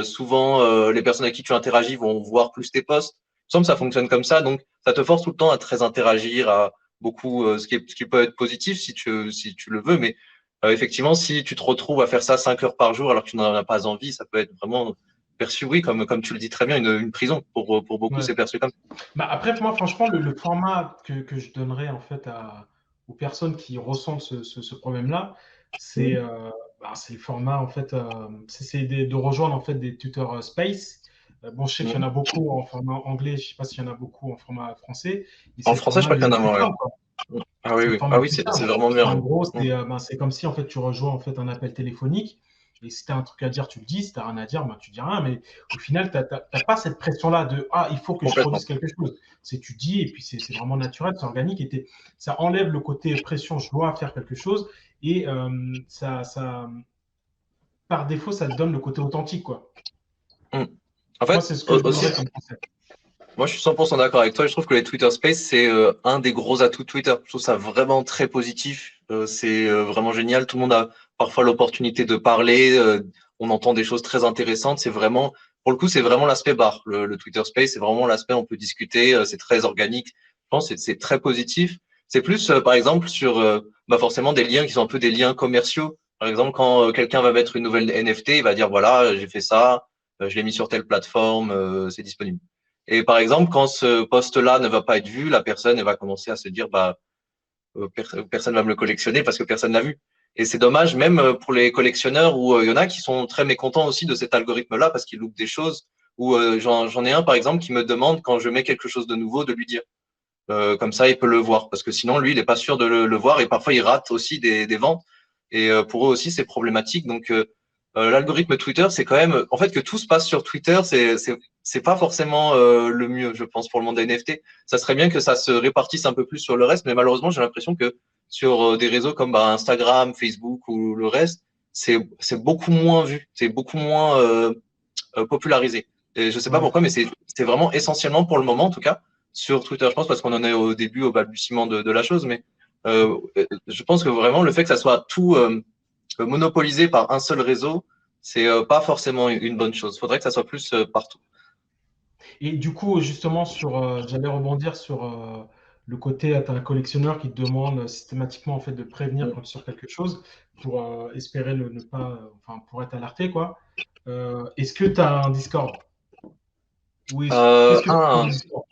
souvent les personnes avec qui tu interagis vont voir plus tes posts. Il me semble que ça fonctionne comme ça, donc ça te force tout le temps à très interagir, à beaucoup, ce qui peut être positif si tu le veux, mais effectivement, si tu te retrouves à faire ça 5 heures par jour alors que tu n'en as pas envie, ça peut être vraiment perçu, oui, comme tu le dis très bien, une prison. Pour beaucoup, Ouais. c'est perçu comme Bah, après, moi, franchement, le format que je donnerais en fait aux personnes qui ressentent ce problème-là, ça. c'est le format en fait, de rejoindre en fait des tuteurs space. Bon, je sais qu'il y en a beaucoup en format anglais, je sais pas s'il y en a beaucoup en format français, et En c'est le français, je format crois le qu'il y en a plus moins, simple, quoi. ouais. Ah oui, C'est le oui. format Ah le oui, plus c'est simple. vraiment bien. En Ouais. gros, c'est comme si en fait tu rejoins en fait un appel téléphonique. Et si tu as un truc à dire, tu le dis. Si tu n'as rien à dire, ben, tu dis rien. Mais au final, tu n'as pas cette pression-là de ah, il faut que je Complètement. produise quelque chose. C'est tu dis, et puis c'est vraiment naturel, c'est organique. Ça enlève le côté pression, je dois faire quelque chose. Et par défaut, ça te donne le côté authentique, quoi. Mm. En Moi, fait, c'est ce que je aussi, donnerais comme concept. moi, je suis 100% d'accord avec toi. Je trouve que les Twitter Space, c'est un des gros atouts de Twitter. Je trouve ça vraiment très positif. C'est vraiment génial. Tout le monde a parfois l'opportunité de parler. On entend des choses très intéressantes. C'est vraiment, pour le coup, c'est vraiment l'aspect bar. Le Twitter Space, c'est vraiment l'aspect on peut discuter. C'est très organique. Je pense que c'est très positif. C'est plus, par exemple, sur bah forcément des liens qui sont un peu des liens commerciaux. Par exemple, quand quelqu'un va mettre une nouvelle NFT, il va dire voilà, j'ai fait ça, je l'ai mis sur telle plateforme, c'est disponible. Et par exemple, quand ce poste-là ne va pas être vu, la personne elle va commencer à se dire bah personne va me le collectionner parce que personne l'a vu. Et c'est dommage, même pour les collectionneurs où il y en a qui sont très mécontents aussi de cet algorithme-là parce qu'ils loupent des choses. Ou j'en ai un par exemple qui me demande quand je mets quelque chose de nouveau de lui dire. Comme ça, il peut le voir parce que sinon lui, il n'est pas sûr de le voir et parfois il rate aussi des ventes. Et pour eux aussi, c'est problématique. Donc l'algorithme Twitter, c'est quand même, en fait, que tout se passe sur Twitter, c'est pas forcément le mieux, je pense, pour le monde des NFT. Ça serait bien que ça se répartisse un peu plus sur le reste, mais malheureusement, j'ai l'impression que sur des réseaux comme bah, Instagram, Facebook ou le reste, c'est beaucoup moins vu, c'est beaucoup moins popularisé. Et je sais pas Ouais. pourquoi, mais c'est vraiment essentiellement pour le moment, en tout cas, sur Twitter. Je pense parce qu'on en est au début, au balbutiement de la chose, mais je pense que vraiment le fait que ça soit tout monopolisé par un seul réseau, c'est pas forcément une bonne chose. Il faudrait que ça soit plus partout. Et du coup, justement, j'allais rebondir sur le côté, tu as un collectionneur qui te demande systématiquement en fait, de prévenir quand tu sors quelque chose pour espérer ne pas, enfin, pour être alerté, quoi. Est-ce que tu as un Discord? Oui. Qu'est-ce que tu penses Un du Discord?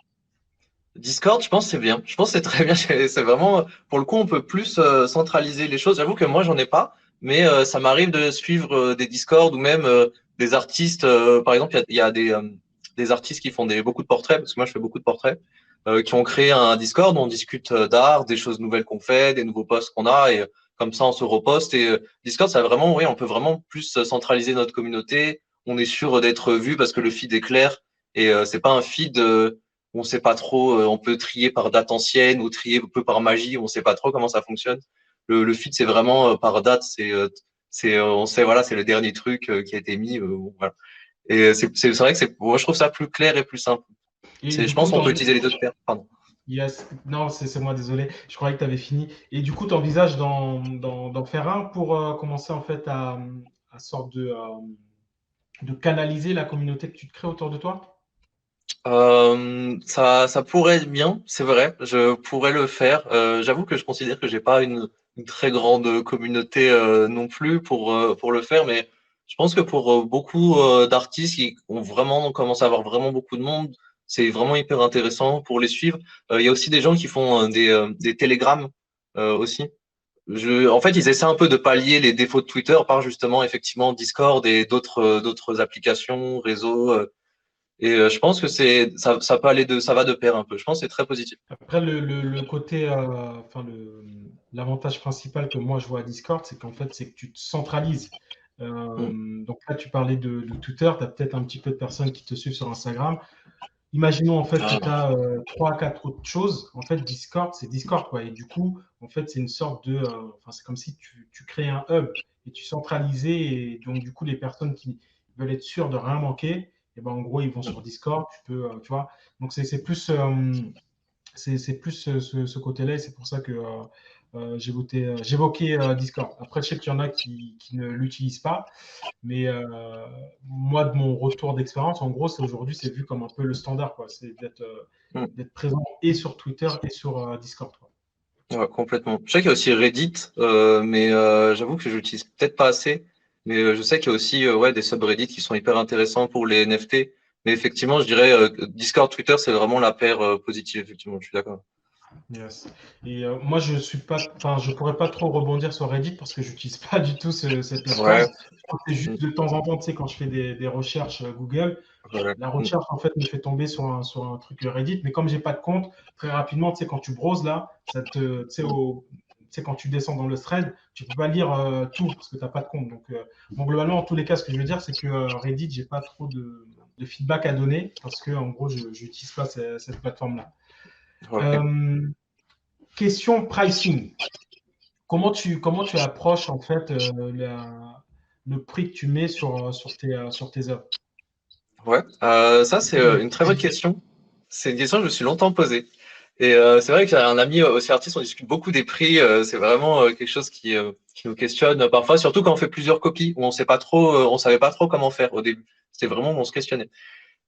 Discord, je pense que c'est bien. Je pense que c'est très bien. C'est vraiment, pour le coup, on peut plus centraliser les choses. J'avoue que moi, j'en ai pas, mais ça m'arrive de suivre des Discord ou même des artistes. Par exemple, il y a des artistes qui font beaucoup de portraits, parce que moi, je fais beaucoup de portraits, qui ont créé un Discord où on discute d'art, des choses nouvelles qu'on fait, des nouveaux posts qu'on a. Et comme ça on se reposte. Et Discord, ça vraiment, oui, on peut vraiment plus centraliser notre communauté. On est sûr d'être vu parce que le feed est clair et c'est pas un feed où on sait pas trop. On peut trier par date ancienne ou trier un peu par magie. On sait pas trop comment ça fonctionne. Le feed, c'est vraiment par date. On sait, voilà, c'est le dernier truc qui a été mis. Voilà. Et c'est vrai que moi, je trouve ça plus clair et plus simple. Et du Je coup, pense qu'on peut utiliser les deux paires. Pardon. yes. Non, c'est moi, désolé. Je croyais que tu avais fini. Et du coup, tu envisages d'en faire un pour commencer en fait à sorte de canaliser la communauté que tu te crées autour de toi? Ça pourrait être bien, c'est vrai. Je pourrais le faire. J'avoue que je considère que j'ai pas une très grande communauté non plus pour le faire, mais je pense que pour beaucoup d'artistes qui ont vraiment commencé à avoir vraiment beaucoup de monde, c'est vraiment hyper intéressant pour les suivre. Il y a aussi des gens qui font des télégrammes aussi. En fait, ils essaient un peu de pallier les défauts de Twitter par justement effectivement Discord et d'autres applications, réseaux. Et je pense que ça peut aller ça va de pair un peu. Je pense que c'est très positif. Après, le côté, enfin, l'avantage principal que moi je vois à Discord, c'est qu'en fait, c'est que tu te centralises. Mm. Donc là, tu parlais de Twitter, tu as peut-être un petit peu de personnes qui te suivent sur Instagram. Imaginons en fait que tu Ah, as trois, quatre autres choses. En fait, Discord, c'est Discord, quoi. Et du coup, en fait, c'est une sorte de. Enfin, c'est comme si tu crées un hub et tu centralisais. Et donc, du coup, les personnes qui veulent être sûres de rien manquer, et ben, en gros, ils vont sur Discord. Tu peux, tu vois. Donc, c'est plus. C'est plus ce côté-là, et c'est pour ça que j'évoquais Discord. Après, je sais qu'il y en a qui ne l'utilisent pas, mais moi, de mon retour d'expérience, en gros, c'est aujourd'hui, c'est vu comme un peu le standard, quoi. C'est mm. d'être présent et sur Twitter et sur Discord, quoi. Ouais, complètement. Je sais qu'il y a aussi Reddit, mais j'avoue que je l'utilise peut-être pas assez. Mais je sais qu'il y a aussi ouais, des subreddits qui sont hyper intéressants pour les NFT. Mais effectivement, je dirais Discord, Twitter, c'est vraiment la paire positive, effectivement, je suis d'accord. Yes. Et moi, je suis pas, enfin, je pourrais pas trop rebondir sur Reddit parce que j'utilise pas du tout cette Ouais, plateforme. Je crois que c'est mm, juste de temps en temps, tu sais, quand je fais des recherches Google, voilà. la Mm, recherche en fait me fait tomber sur un truc Reddit, mais comme j'ai pas de compte, très rapidement, tu sais, quand tu browses là, tu sais, mm. tu sais, quand tu descends dans le thread, tu peux pas lire tout parce que tu n'as pas de compte. Donc, bon, globalement, en tous les cas, ce que je veux dire, c'est que Reddit, j'ai pas trop de feedback à donner parce que, en gros, je n'utilise pas cette plateforme-là. Ok. Euh, question pricing. Comment tu approches en fait le prix que tu mets sur tes œuvres? Ouais, ça c'est une très bonne question. C'est une question que je me suis longtemps posée. Et c'est vrai que j'ai un ami aussi artiste, on discute beaucoup des prix. C'est vraiment quelque chose qui nous questionne parfois, surtout quand on fait plusieurs copies où on sait pas trop, on savait pas trop comment faire au début. C'était vraiment où on se questionnait.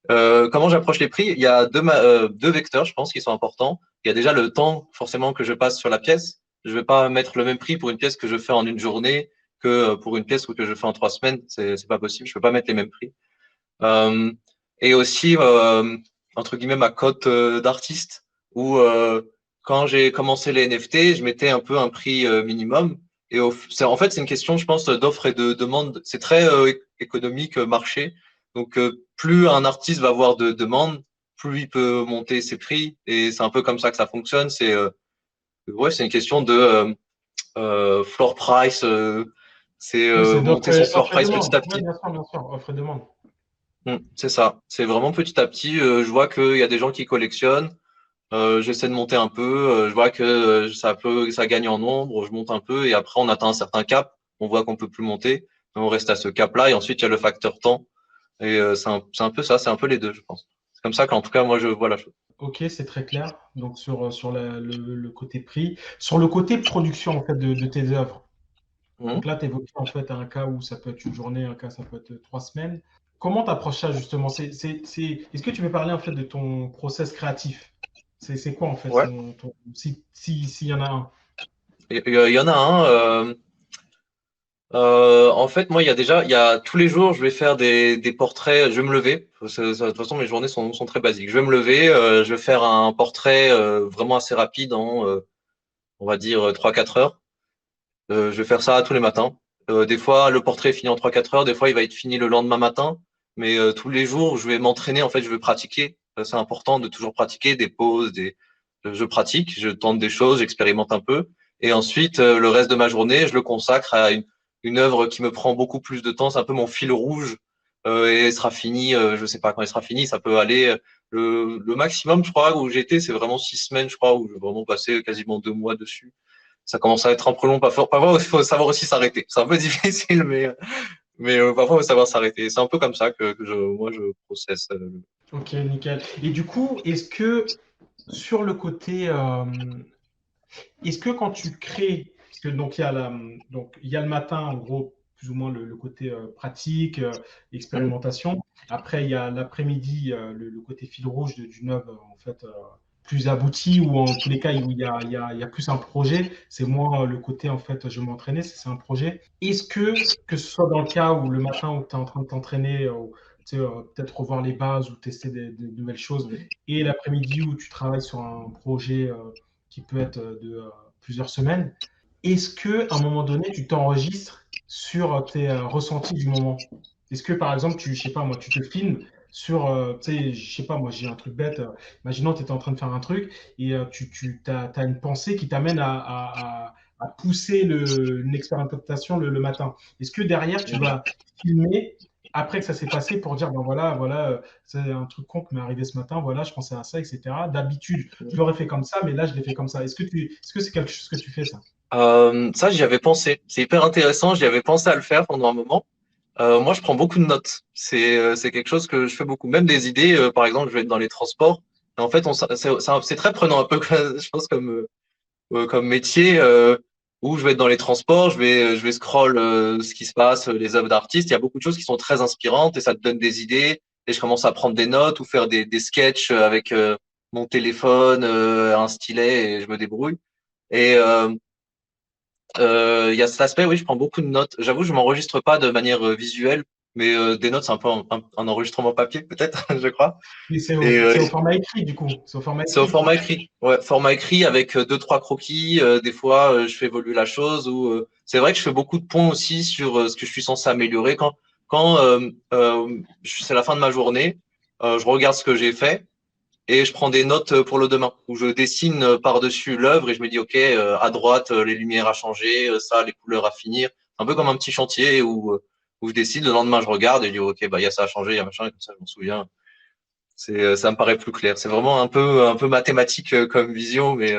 Comment j'approche les prix? Il y a deux vecteurs, je pense, qui sont importants. Il y a déjà le temps forcément que je passe sur la pièce. Je vais pas mettre le même prix pour une pièce que je fais en une journée que pour une pièce que je fais en 3 semaines. C'est pas possible. Je peux pas mettre les mêmes prix. Euh, et aussi, entre guillemets, ma cote d'artiste, où quand j'ai commencé les NFT, je mettais un peu un prix minimum. Et en fait, c'est une question, je pense, d'offre et de demande. C'est très économique, marché. Donc, plus un artiste va avoir de demandes, plus il peut monter ses prix. Et c'est un peu comme ça que ça fonctionne. Ouais, c'est une question de floor price. C'est Oui, c'est monter son floor offre et price demande. petit à Oui, petit. bien sûr, offre et demande. C'est ça. C'est vraiment petit à petit. Je vois qu'il y a des gens qui collectionnent. J'essaie de monter un peu. Je vois que ça gagne en nombre. Je monte un peu et après on atteint un certain cap. On voit qu'on peut plus monter. Mais on reste à ce cap-là et ensuite il y a le facteur temps. Et c'est un peu ça. C'est un peu les deux, je pense. C'est comme ça qu'en tout cas moi je vois la chose. Ok, c'est très clair. Donc sur le côté prix. Sur le côté production en fait de tes œuvres. Mhm. Donc là, tu évoquais en fait un cas où ça peut être une journée, un cas ça peut être 3 semaines. Comment tu approches ça justement? Est-ce que tu peux parler en fait de ton process créatif? C'est quoi en fait Ouais. s'il y en a un? Il y en a un. En fait, moi, il y a tous les jours, je vais faire des portraits. Je vais me lever. De toute façon, mes journées sont très basiques. Je vais me lever, je vais faire un portrait vraiment assez rapide en, on va dire, 3 4 heures. Je vais faire ça tous les matins. Des fois, le portrait est fini en 3 4 heures. Des fois, il va être fini le lendemain matin. Mais tous les jours, je vais m'entraîner. En fait, je vais pratiquer. C'est important de toujours pratiquer des pauses, je pratique, je tente des choses, j'expérimente un peu. Et ensuite, le reste de ma journée, je le consacre à une œuvre qui me prend beaucoup plus de temps. C'est un peu mon fil rouge. Et elle sera finie, je sais pas quand elle sera finie. Ça peut aller le maximum, je crois, où j'étais, c'est vraiment 6 semaines, je crois, où j'ai vraiment passé quasiment 2 mois dessus. Ça commence à être un peu long, pas fort. Parfois, il faut savoir aussi s'arrêter. C'est un peu difficile, mais parfois, il faut savoir s'arrêter. C'est un peu comme ça que moi, je processe. Ok, nickel. Et du coup, est-ce que sur le côté, est-ce que quand tu crées, parce que donc il y a le matin, en gros, plus ou moins le côté pratique, Mm. expérimentation. Après, il y a l'après-midi, le côté fil rouge d'une œuvre, en fait, plus aboutie, ou en tous les cas, où il y a plus un projet. C'est moins le côté, en fait, je m'entraîner, c'est un projet. Est-ce que ce soit dans le cas où le matin où tu es en train de t'entraîner, tu sais, peut-être revoir les bases ou tester des nouvelles choses, et l'après-midi où tu travailles sur un projet qui peut être de plusieurs semaines, est-ce que à un moment donné, tu t'enregistres sur tes ressentis du moment? Est-ce que par exemple, je sais pas moi, tu te filmes sur, tu sais, je sais pas moi, j'ai un truc bête. Imaginons, tu étais en train de faire un truc et tu as une pensée qui t'amène à pousser une expérimentation le matin. Est-ce que derrière, tu vas filmer après que ça s'est passé pour dire, ben voilà, voilà, c'est un truc con qui m'est arrivé ce matin, voilà, je pensais à ça, etc. D'habitude, je l'aurais fait comme ça, mais là, je l'ai fait comme ça. Est-ce que c'est quelque chose que tu fais, ça? Ça, j'y avais pensé. C'est hyper intéressant. J'y avais pensé à le faire pendant un moment. Moi, je prends beaucoup de notes. C'est quelque chose que je fais beaucoup. Même des idées, par exemple, je vais être dans les transports. Et en fait, c'est très prenant un peu, je pense, comme métier, où je vais être dans les transports, je vais scroll ce qui se passe, les œuvres d'artistes. Il y a beaucoup de choses qui sont très inspirantes et ça te donne des idées. Et je commence à prendre des notes ou faire des sketchs avec mon téléphone, un stylet et je me débrouille. Et il y a cet aspect, oui, je prends beaucoup de notes. J'avoue, je m'enregistre pas de manière visuelle, mais des notes, c'est un peu un enregistrement papier, peut-être, je crois. Mais c'est Et au format écrit, du coup. C'est au format c'est au écrit. format écrit. Ouais, format écrit avec deux, trois croquis. Des fois, je fais évoluer la chose. Ou c'est vrai que je fais beaucoup de points aussi sur ce que je suis censé améliorer. Quand c'est la fin de ma journée, je regarde ce que j'ai fait et je prends des notes pour le demain, où je dessine par-dessus l'œuvre et je me dis, OK, à droite, les lumières à changer, ça, les couleurs à finir. Un peu comme un petit chantier où je décide, le lendemain, je regarde et je dis, OK, bah, il y a ça à changer, il y a machin, et comme ça, je m'en souviens. Ça me paraît plus clair. C'est vraiment un peu mathématique comme vision, mais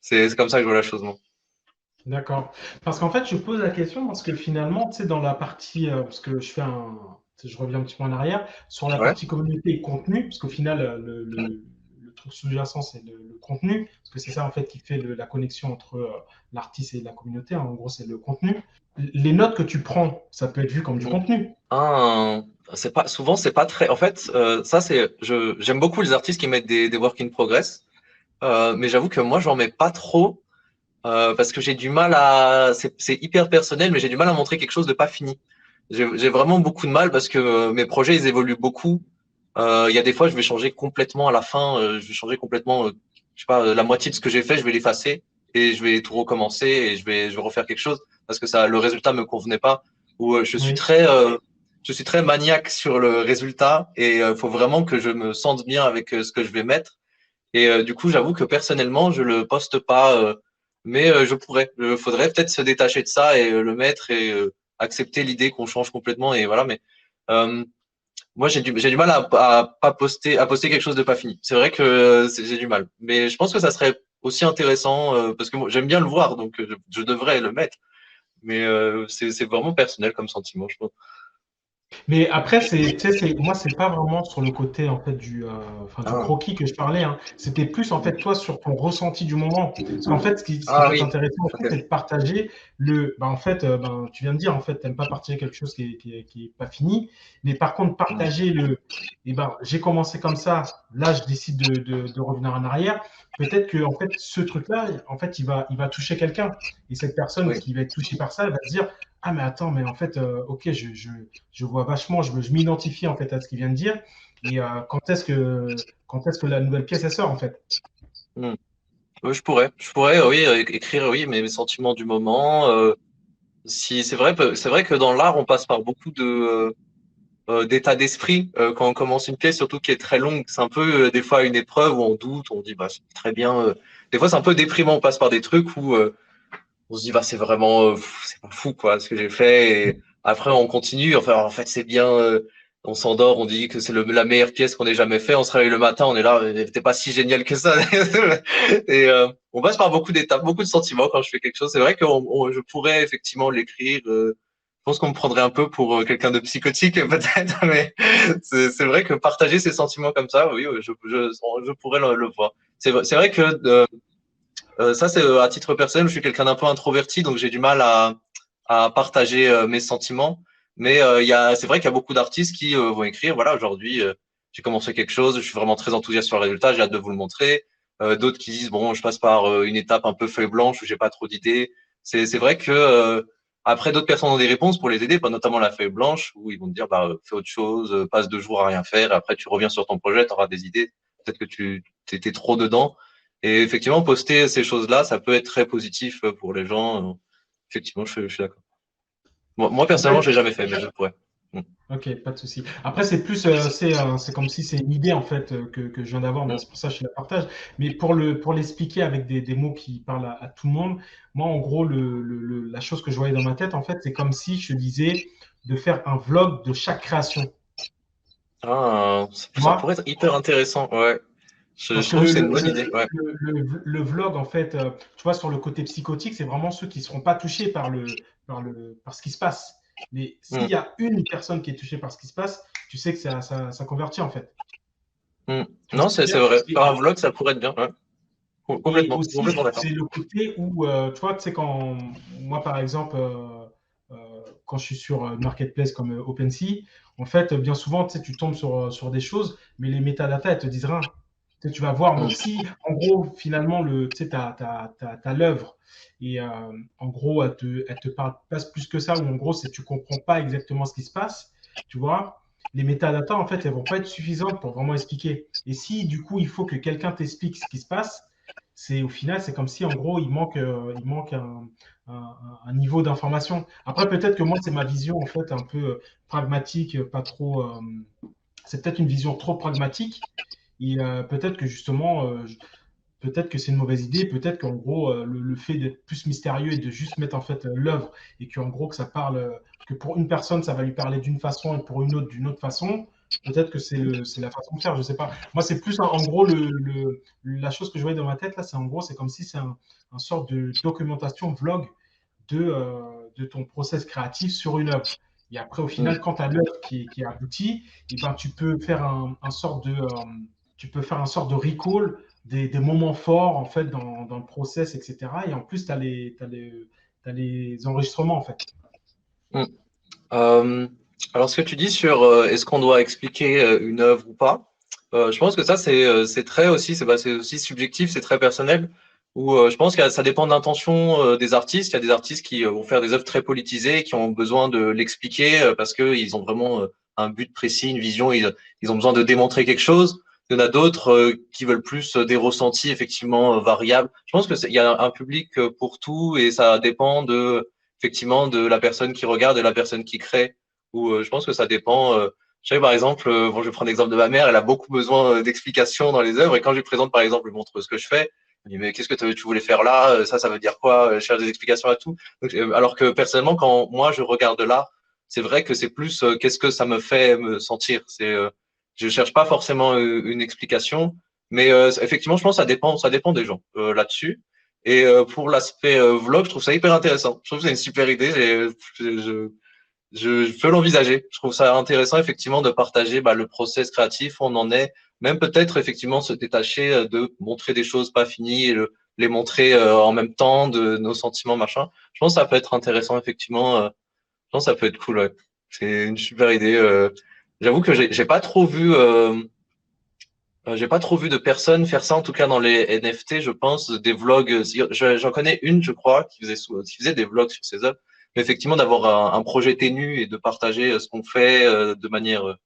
c'est comme ça que je vois la chose, moi. D'accord. Parce qu'en fait, je pose la question parce que finalement, tu sais, dans la partie, parce que tu sais, je reviens un petit peu en arrière, sur la Ouais. partie communauté et contenu, parce qu'au final, le truc sous-jacent, c'est le contenu, parce que c'est ça, en fait, qui fait la connexion entre l'artiste et la communauté, hein. En gros, c'est le contenu. Les notes que tu prends, ça peut être vu comme du Mm. contenu. Ah, souvent, c'est pas très. En fait, ça, j'aime beaucoup les artistes qui mettent des work in progress, mais j'avoue que moi, j'en mets pas trop. Parce que j'ai du mal c'est hyper personnel, mais j'ai du mal à montrer quelque chose de pas fini. J'ai vraiment beaucoup de mal parce que mes projets, ils évoluent beaucoup. Il y a des fois, je vais changer complètement à la fin, je vais changer complètement, je sais pas, la moitié de ce que j'ai fait, je vais l'effacer et je vais tout recommencer et je vais refaire quelque chose parce que le résultat me convenait pas. Ou Oui. je suis très maniaque sur le résultat et faut vraiment que je me sente bien avec ce que je vais mettre. Et du coup, j'avoue que personnellement, je le poste pas, mais je pourrais. Il faudrait peut-être se détacher de ça et le mettre et accepter l'idée qu'on change complètement. Et voilà. Mais euh, moi, j'ai du mal à pas poster, à poster quelque chose de pas fini. C'est vrai que j'ai du mal. Mais je pense que ça serait aussi intéressant parce que moi, j'aime bien le voir, donc je devrais le mettre. Mais c'est vraiment personnel comme sentiment, je pense. Mais après, tu sais, moi, c'est pas vraiment sur le côté en fait enfin, du Ah, croquis que je parlais, hein. C'était plus en fait toi sur ton ressenti du moment. Parce qu'en fait, ce qui ah peut être oui. intéressant, en fait, Ok. c'est de partager en fait, tu viens de dire en fait, t'aimes pas partager quelque chose qui est pas fini, mais par contre, partager j'ai commencé comme ça. Là, je décide de revenir en arrière. Peut-être que en fait, ce truc-là, en fait, il va toucher quelqu'un. Et cette personne Oui. qui va être touchée par ça, elle va se dire, ah mais attends, mais en fait, ok, je vois vachement, je m'identifie en fait à ce qu'il vient de dire. Et quand est-ce que la nouvelle pièce elle sort en fait? Hmm. Oui, je pourrais, oui, écrire, oui, mes sentiments du moment. Si c'est vrai que dans l'art, on passe par beaucoup d'état d'esprit quand on commence une pièce, surtout qui est très longue. C'est un peu des fois une épreuve où on doute, on dit bah c'est très bien. Des fois, c'est un peu déprimant. On passe par des trucs où on se dit, bah, c'est vraiment, c'est pas fou, quoi, ce que j'ai fait. Et après, on continue. Enfin, en fait, c'est bien. On s'endort, on dit que c'est la meilleure pièce qu'on ait jamais fait. On se réveille le matin, on est là, c'était pas si génial que ça. Et on passe par beaucoup d'étapes, beaucoup de sentiments quand je fais quelque chose. C'est vrai que je pourrais effectivement l'écrire. Je pense qu'on me prendrait un peu pour quelqu'un de psychotique peut-être, mais c'est vrai que partager ces sentiments comme ça, oui, je pourrais le voir. C'est vrai que ça, c'est à titre personnel, je suis quelqu'un d'un peu introverti, donc j'ai du mal à partager mes sentiments. Mais c'est vrai qu'il y a beaucoup d'artistes qui vont écrire, voilà, aujourd'hui, j'ai commencé quelque chose, je suis vraiment très enthousiaste sur le résultat, j'ai hâte de vous le montrer. D'autres qui disent, bon, je passe par une étape un peu feuille blanche où j'ai pas trop d'idées. C'est vrai que après, d'autres personnes ont des réponses pour les aider, pas notamment la feuille blanche, où ils vont te dire, bah, fais autre chose, passe 2 jours à rien faire, et après tu reviens sur ton projet, tu auras des idées. Peut-être que tu étais trop dedans. Et effectivement, poster ces choses-là, ça peut être très positif pour les gens. Effectivement, je suis d'accord. Moi, personnellement, Après, je l'ai jamais fait, mais je pourrais. Mm. ok, pas de souci. Après, c'est plus, c'est comme si c'est une idée en fait que je viens d'avoir, donc Mm. c'est pour ça que je la partage. Mais pour l'expliquer avec des mots qui parlent à tout le monde, moi, en gros, la chose que je voyais dans ma tête, en fait, c'est comme si je disais de faire un vlog de chaque création. Ah, Tu ça vois? pourrait être hyper intéressant. Ouais. Je Parce que trouve que c'est une bonne idée. Ouais. le vlog, en fait, tu vois, sur le côté psychotique, c'est vraiment ceux qui ne seront pas touchés par ce qui se passe. Mais s'il Mm. y a une personne qui est touchée par ce qui se passe, tu sais que ça convertit, en fait. Mm. Tu vois Non, ce que je c'est veux dire? vrai. Faire un vlog, ça pourrait être bien. Ouais. Et Complètement. aussi, Complètement d'accord. c'est le côté où, tu vois, tu sais, quand moi, par exemple, quand je suis sur une marketplace comme OpenSea, en fait, bien souvent, tu sais, tu tombes sur des choses, mais les métadatas, elles te disent rien. Tu sais, tu vas voir, donc Mm. si, en gros, finalement, tu sais, t'as l'œuvre, et en gros, elle te parle pas plus que ça, ou en gros, tu comprends pas exactement ce qui se passe, tu vois, les métadatas, en fait, elles vont pas être suffisantes pour vraiment expliquer. Et si, du coup, il faut que quelqu'un t'explique ce qui se passe, au final, c'est comme si en gros, il manque un niveau d'information. Après, peut-être que moi, c'est ma vision en fait un peu pragmatique, pas trop. C'est peut-être une vision trop pragmatique. Et peut-être que justement, peut-être que c'est une mauvaise idée. Peut-être qu'en gros, le fait d'être plus mystérieux et de juste mettre en fait l'œuvre et qu'en gros que ça parle, que pour une personne, ça va lui parler d'une façon et pour une autre d'une autre façon. Peut-être que c'est la façon de faire, je sais pas. Moi, c'est plus en gros la chose que je voyais dans ma tête là, c'est en gros, c'est comme si c'est un sorte de documentation vlog de ton process créatif sur une œuvre. Et après, au Mm. final, quand tu as l'œuvre qui est aboutie, et ben, tu peux faire un sort de recall des moments forts en fait dans le process, etc. Et en plus, tu as les enregistrements en fait. Mm. Euh, alors, ce que tu dis sur est-ce qu'on doit expliquer une œuvre ou pas, je pense que ça, c'est très aussi, c'est aussi subjectif, c'est très personnel. Où je pense que ça dépend de l'intention des artistes. Il y a des artistes qui vont faire des œuvres très politisées, qui ont besoin de l'expliquer parce qu'ils ont vraiment un but précis, une vision, ils ont besoin de démontrer quelque chose. Il y en a d'autres qui veulent plus des ressentis effectivement variables. Je pense que il y a un public pour tout et ça dépend de effectivement de la personne qui regarde et la personne qui crée. Ou je pense que ça dépend. Je sais par exemple, bon, je vais prendre l'exemple de ma mère, elle a beaucoup besoin d'explications dans les œuvres et quand je lui présente par exemple, je lui montre ce que je fais, elle me dit mais qu'est-ce que tu voulais faire là? Ça veut dire quoi? Je cherche des explications à tout. Donc, alors que personnellement, quand moi je regarde l'art, c'est vrai que c'est plus qu'est-ce que ça me fait me sentir. Je cherche pas forcément une explication, mais effectivement, je pense que ça dépend des gens là-dessus. Et pour l'aspect vlog, je trouve ça hyper intéressant. Je trouve que c'est une super idée. Je peux l'envisager. Je trouve ça intéressant effectivement de partager bah, le process créatif, où on en est, même peut-être effectivement se détacher de montrer des choses pas finies et les montrer en même temps de nos sentiments machin. Je pense que ça peut être intéressant effectivement. Je pense que ça peut être cool. Ouais. C'est une super idée. J'avoue que j'ai pas trop vu. J'ai pas trop vu de personnes faire ça, en tout cas dans les NFT, je pense, des vlogs. J'en connais une, je crois, qui faisait des vlogs sur ses œuvres. Mais effectivement, d'avoir un projet ténu et de partager ce qu'on fait de manière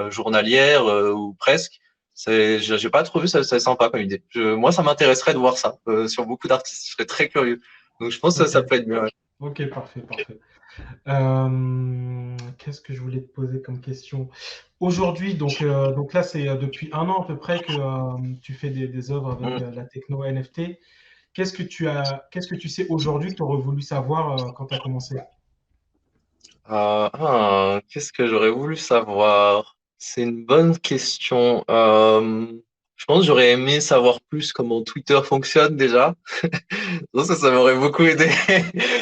journalière ou presque, j'ai pas trop vu ça, c'est sympa comme idée. Moi, ça m'intéresserait de voir ça sur beaucoup d'artistes. Je serais très curieux. Donc, je pense que Ok, ça peut être bien. Ouais. ok, parfait, parfait. Qu'est-ce que je voulais te poser comme question? Aujourd'hui, donc là, c'est depuis un an à peu près que tu fais des œuvres avec Mm. la techno NFT. qu'est-ce que tu sais aujourd'hui que tu aurais voulu savoir quand tu as commencé? Qu'est-ce que j'aurais voulu savoir? C'est une bonne question. Je pense que j'aurais aimé savoir plus comment Twitter fonctionne déjà. Ça m'aurait beaucoup aidé.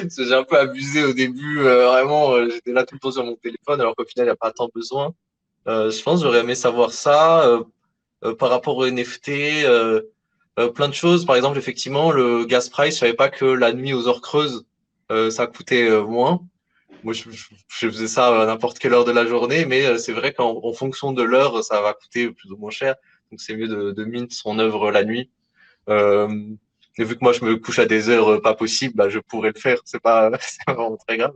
Parce que j'ai un peu abusé au début. Vraiment, j'étais là tout le temps sur mon téléphone, alors qu'au final, il n'y a pas tant besoin. Je pense que j'aurais aimé savoir ça. Par rapport au NFT, plein de choses. Par exemple, effectivement, le gas price, je savais pas que la nuit aux heures creuses, ça coûtait moins. Moi, je faisais ça à n'importe quelle heure de la journée, mais c'est vrai qu'en fonction de l'heure, ça va coûter plus ou moins cher. Donc, c'est mieux de mint son œuvre la nuit. Euh, et vu que moi, je me couche à des heures pas possibles, bah, je pourrais le faire. C'est pas, c'est pas vraiment très grave.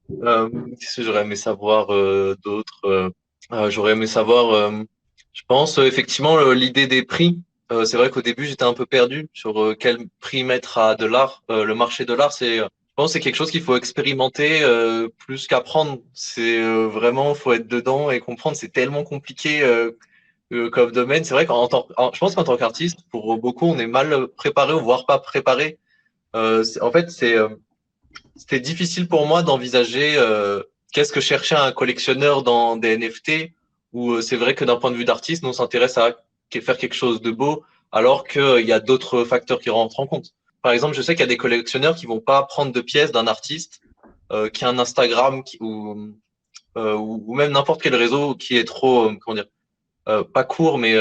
Qu'est-ce que j'aurais aimé savoir d'autre j'aurais aimé savoir, je pense, effectivement, l'idée des prix. C'est vrai qu'au début, j'étais un peu perdu sur quel prix mettre à de l'art. Le marché de l'art, je pense, que c'est quelque chose qu'il faut expérimenter plus qu'apprendre. C'est vraiment, faut être dedans et comprendre. C'est tellement compliqué comme domaine. C'est vrai je pense qu'en tant qu'artiste, pour beaucoup, on est mal préparé ou voire pas préparé. En fait, c'était difficile pour moi d'envisager qu'est-ce que cherchait un collectionneur dans des NFT, où c'est vrai que d'un point de vue d'artiste, nous on s'intéresse à faire quelque chose de beau, alors qu'il y a d'autres facteurs qui rentrent en compte. Par exemple, je sais qu'il y a des collectionneurs qui vont pas prendre de pièces d'un artiste qui a un Instagram ou même n'importe quel réseau qui est trop, comment dire, pas court, mais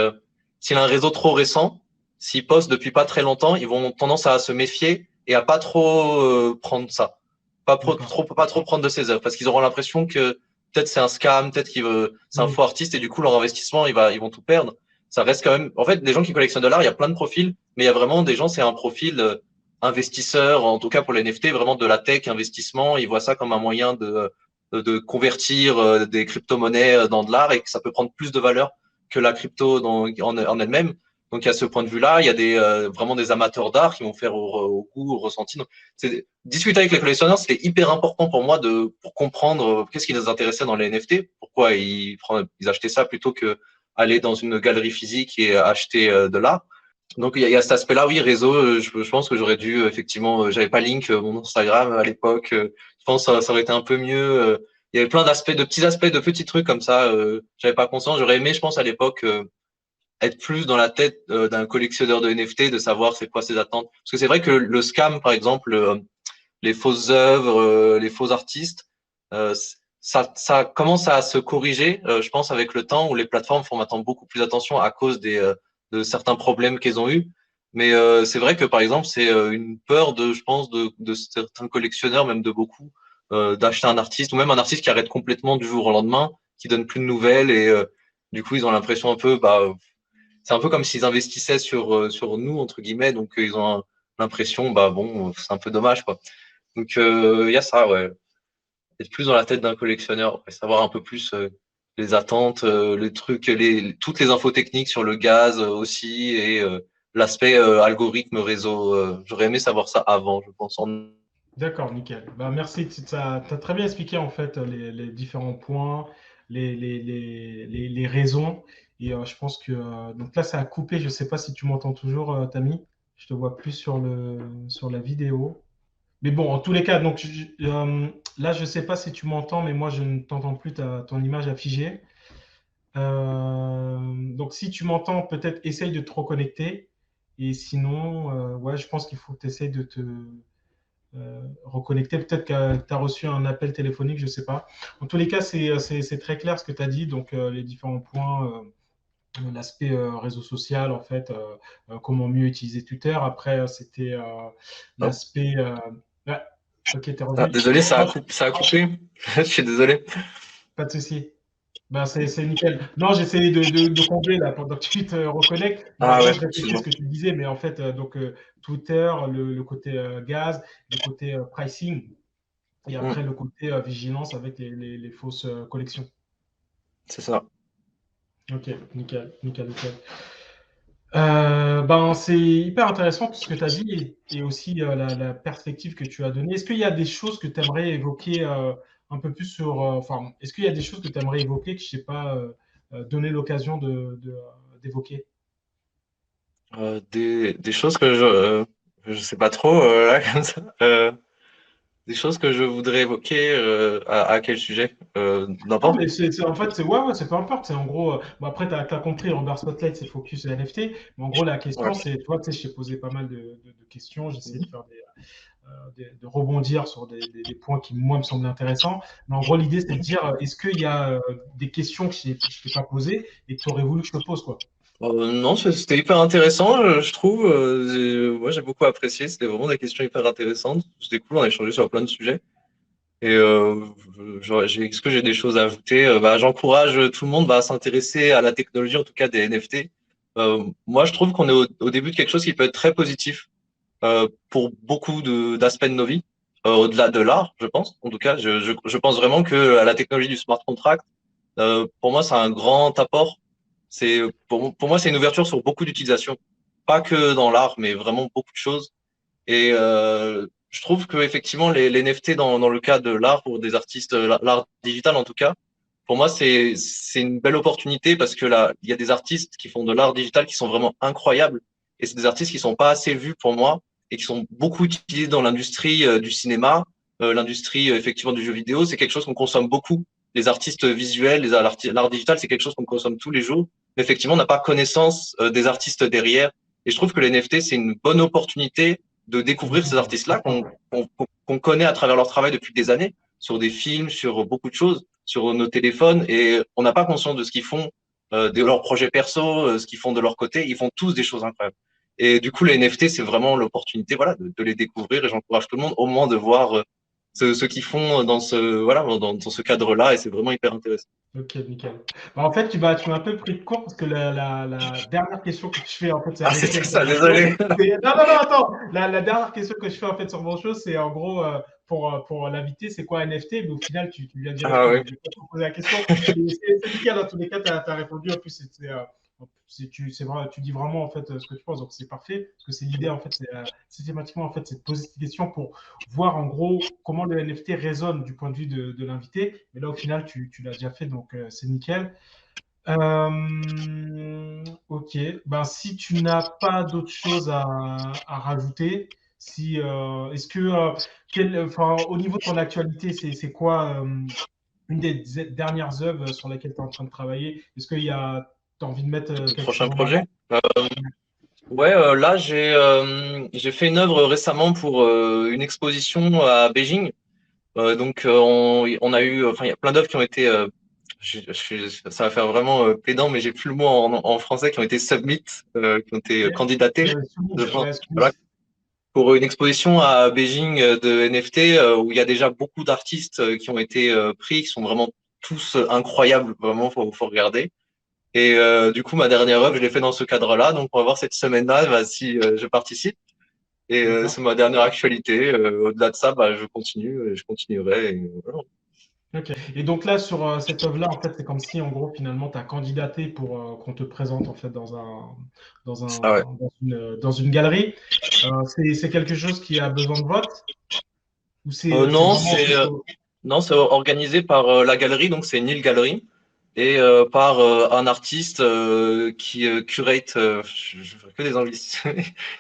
s'il a un réseau trop récent, s'il poste depuis pas très longtemps, ils vont tendance à se méfier et à pas trop prendre ça. D'accord. Pas trop prendre de ses œuvres parce qu'ils auront l'impression que peut-être c'est un scam, peut-être c'est un Oui, faux artiste et du coup leur investissement, ils vont tout perdre. Ça reste quand même, en fait, des gens qui collectionnent de l'art, il y a plein de profils, mais il y a vraiment des gens, c'est un profil investisseur, en tout cas pour les NFT, vraiment de la tech, investissement. Ils voient ça comme un moyen de convertir des crypto-monnaies dans de l'art et que ça peut prendre plus de valeur que la crypto en elle-même. Donc, à ce point de vue-là, il y a vraiment des amateurs d'art qui vont faire au goût, au ressenti. Donc, discuter avec les collectionneurs, c'était hyper important pour moi pour comprendre qu'est-ce qui les intéressait dans les NFT, pourquoi ils achetaient ça plutôt que aller dans une galerie physique et acheter de l'art. Donc, il y a cet aspect-là, oui, réseau. Je pense que j'aurais dû, effectivement, j'avais pas link mon Instagram à l'époque. Je pense que ça aurait été un peu mieux. Il y avait plein d'aspects, de petits aspects, de petits trucs comme ça. J'avais pas conscience. J'aurais aimé, je pense, à l'époque, être plus dans la tête d'un collectionneur de NFT, de savoir c'est quoi ses attentes. Parce que c'est vrai que le scam, par exemple, les fausses œuvres, les faux artistes, euh, ça commence à se corriger, je pense, avec le temps où les plateformes font maintenant beaucoup plus attention à cause de certains problèmes qu'elles ont eus. Mais c'est vrai que, par exemple, c'est une peur je pense, de certains collectionneurs, même de beaucoup, d'acheter un artiste ou même un artiste qui arrête complètement du jour au lendemain, qui donne plus de nouvelles et du coup, ils ont l'impression un peu, bah, c'est un peu comme s'ils investissaient sur nous, entre guillemets, donc ils ont l'impression, bah bon, c'est un peu dommage, quoi. Donc il y a ça, ouais. Être plus dans la tête d'un collectionneur, ouais, savoir un peu plus les attentes, les trucs, toutes les infos techniques sur le gaz aussi et l'aspect algorithme réseau. J'aurais aimé savoir ça avant, je pense. d'accord, nickel. Bah, merci. Tu as très bien expliqué en fait les différents points, les raisons. Et je pense que donc là, ça a coupé. Je ne sais pas si tu m'entends toujours, Tammy. Je te vois plus sur la vidéo. Mais bon, en tous les cas, donc là, je ne sais pas si tu m'entends, mais moi, je ne t'entends plus ton image affichée. Donc, si tu m'entends, peut-être essaye de te reconnecter. Et sinon, ouais, je pense qu'il faut que tu essayes de te reconnecter. Peut-être que tu as reçu un appel téléphonique, je ne sais pas. En tous les cas, c'est très clair ce que tu as dit. Donc, les différents points, l'aspect réseau social, en fait, comment mieux utiliser Twitter. Après, c'était Hop. l'aspect. Ouais, ok, t'es Ah, revenu. désolé, Non, ça a coupé. Je suis désolé. pas de souci. Ben, c'est nickel. Non, j'essayais de combler là pendant que tu te reconnectes. Bon, Ah après, ouais, je répétais excuse-moi. ce que tu disais, mais en fait, Twitter, le côté gaz, le côté pricing, et après Mm, le côté vigilance avec les fausses collections. c'est ça. Ok, nickel, nickel, nickel. Ben, c'est hyper intéressant tout ce que tu as dit et aussi la perspective que tu as donnée. Est-ce qu'il y a des choses que tu aimerais évoquer un peu plus enfin, est-ce qu'il y a des choses que tu aimerais évoquer que je n'ai pas donné l'occasion d'évoquer? Des choses que Je sais pas trop, là, comme ça. Des choses que je voudrais évoquer, à quel sujet? Non, N'importe. mais en fait, ouais, c'est peu importe. C'est en gros, bon, après, tu as compris, Robert Spotlight, c'est focus NFT. Mais en gros, la Ouais. question, c'est, tu vois, tu sais, je t'ai posé pas mal de questions. J'ai essayé de faire de rebondir sur des points qui, moi, me semblent intéressants. Mais en gros, l'idée, c'est de dire, est-ce qu'il y a des questions que je ne t'ai pas posées et que tu aurais voulu que je te pose, quoi? Non, c'était hyper intéressant, je trouve. Moi, j'ai beaucoup apprécié. C'était vraiment des questions hyper intéressantes. C'était cool, on a échangé sur plein de sujets. Et est-ce que j'ai des choses à ajouter? Bah, j'encourage tout le monde à s'intéresser à la technologie, en tout cas des NFT. Moi, je trouve qu'on est au début de quelque chose qui peut être très positif pour beaucoup d'aspects de nos vies, au-delà de l'art, je pense. En tout cas, je pense vraiment que la technologie du smart contract, pour moi, c'est un grand apport. Pour moi, c'est une ouverture sur beaucoup d'utilisations, pas que dans l'art, mais vraiment beaucoup de choses. Et je trouve que effectivement, les NFT dans le cas de l'art pour des artistes, l'art digital en tout cas, pour moi, c'est une belle opportunité parce que là, il y a des artistes qui font de l'art digital qui sont vraiment incroyables. Et c'est des artistes qui sont pas assez vus pour moi et qui sont beaucoup utilisés dans l'industrie du cinéma, l'industrie effectivement du jeu vidéo. C'est quelque chose qu'on consomme beaucoup. Les artistes visuels, l'art digital, c'est quelque chose qu'on consomme tous les jours. Mais effectivement, on n'a pas connaissance des artistes derrière. Et je trouve que les NFT, c'est une bonne opportunité de découvrir ces artistes-là qu'on connaît à travers leur travail depuis des années, sur des films, sur beaucoup de choses, sur nos téléphones, et on n'a pas conscience de ce qu'ils font, de leurs projets perso, ce qu'ils font de leur côté. Ils font tous des choses incroyables. Et du coup, les NFT, c'est vraiment l'opportunité, voilà, de les découvrir. Et j'encourage tout le monde au moins de voir ce qu'ils font dans voilà, dans ce cadre-là. Et c'est vraiment hyper intéressant. Ok, nickel. Bah, en fait, tu m'as un peu pris de court parce que la dernière question que je fais, en fait, c'est Ah, arrêté c'était sur ça, mon show. désolé. Non, non, non, attends. La dernière question que je fais, en fait, sur mon show, c'est en gros, pour l'invité, c'est quoi NFT? Mais au final, tu viens d'y Ah répondre. oui. Donc, je vais pas te poser la question. Mais c'est nickel, dans tous les cas, tu as répondu. En plus, c'est vrai, tu dis vraiment, en fait, ce que tu penses. Donc, c'est parfait. Parce que c'est l'idée, en fait, c'est systématiquement, en fait, c'est de poser cette question pour voir en gros comment le NFT résonne du point de vue de l'invité. Mais là, au final, tu l'as déjà fait, donc c'est nickel. Ok, ben, si tu n'as pas d'autres choses à rajouter, si, est-ce que, enfin, au niveau de ton actualité, c'est quoi une des dernières œuvres sur lesquelles tu es en train de travailler? Est-ce qu'il y a, tu as envie de mettre Le quelque prochain chose en projet? avant? Ouais, là j'ai fait une œuvre récemment pour une exposition à Beijing. On a eu, enfin il y a plein d'œuvres qui ont été, ça va faire vraiment pédant, mais j'ai plus le mot en français, qui ont été submit, qui ont été Ok. candidatés, je Soumise, pense, ouais, voilà, soumise. pour une exposition à Beijing de NFT où il y a déjà beaucoup d'artistes qui ont été pris, qui sont vraiment tous incroyables, vraiment faut regarder. Et du coup, ma dernière œuvre, je l'ai fait dans ce cadre-là. Donc, on va voir cette semaine-là bah, si je participe. Et D'accord. c'est ma dernière actualité. Au-delà de ça, bah, je continue et je continuerai. Et, voilà. Ok. Et donc là, sur cette œuvre-là, en fait, c'est comme si, en gros, finalement, tu as candidaté pour qu'on te présente, en fait, Ah ouais. dans une galerie. C'est quelque chose qui a besoin de vote ou c'est Non, vraiment, en fait, non, c'est organisé par la galerie, donc c'est Nil Gallery, et par un artiste qui curate, je fais que des anglicismes,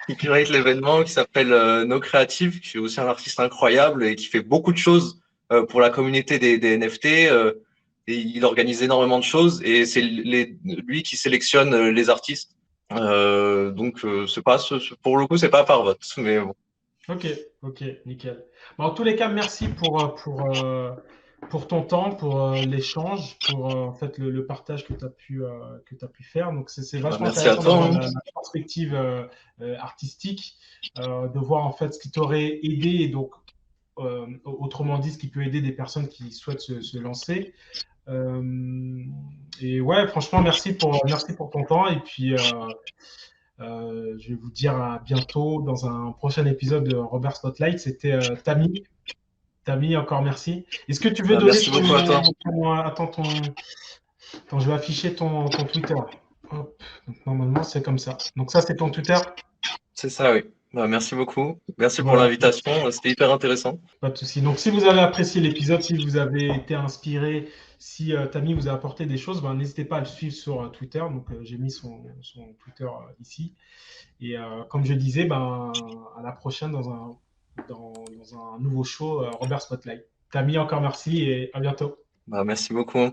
qui curate l'événement, qui s'appelle No Creative, qui est aussi un artiste incroyable et qui fait beaucoup de choses pour la communauté des NFT. Et il organise énormément de choses et c'est lui qui sélectionne les artistes. C'est pas pour le coup, c'est pas par vote, mais bon. Ok, ok, nickel. Bon, en tous les cas, merci pour ton temps, pour l'échange, pour en fait le partage que tu pu faire. Donc, c'est Bah, vachement merci à intéressant toi, d'avoir hein. la perspective artistique, de voir en fait ce qui t'aurait aidé et donc, autrement dit, ce qui peut aider des personnes qui souhaitent se lancer. Euh, et ouais, franchement, merci pour ton temps. Et puis, je vais vous dire à bientôt dans un prochain épisode de Robert Spotlight. C'était Tammy. Tammy, encore merci. Est-ce que tu veux Bah, donner merci beaucoup à toi. attends, attends, je vais afficher ton Twitter. Hop. Donc, normalement, c'est comme ça. Donc ça, c'est ton Twitter. C'est ça, oui. Bah, merci beaucoup. Merci pour Voilà, l'invitation. C'était hyper intéressant. pas de souci. Donc si vous avez apprécié l'épisode, si vous avez été inspiré, Si Tammy vous a apporté des choses, ben, n'hésitez pas à le suivre sur Twitter. Donc, j'ai mis son Twitter ici. Et comme je disais, ben, à la prochaine dans un nouveau show Robert Spotlight. Tammy, encore merci et à bientôt. Bah, merci beaucoup.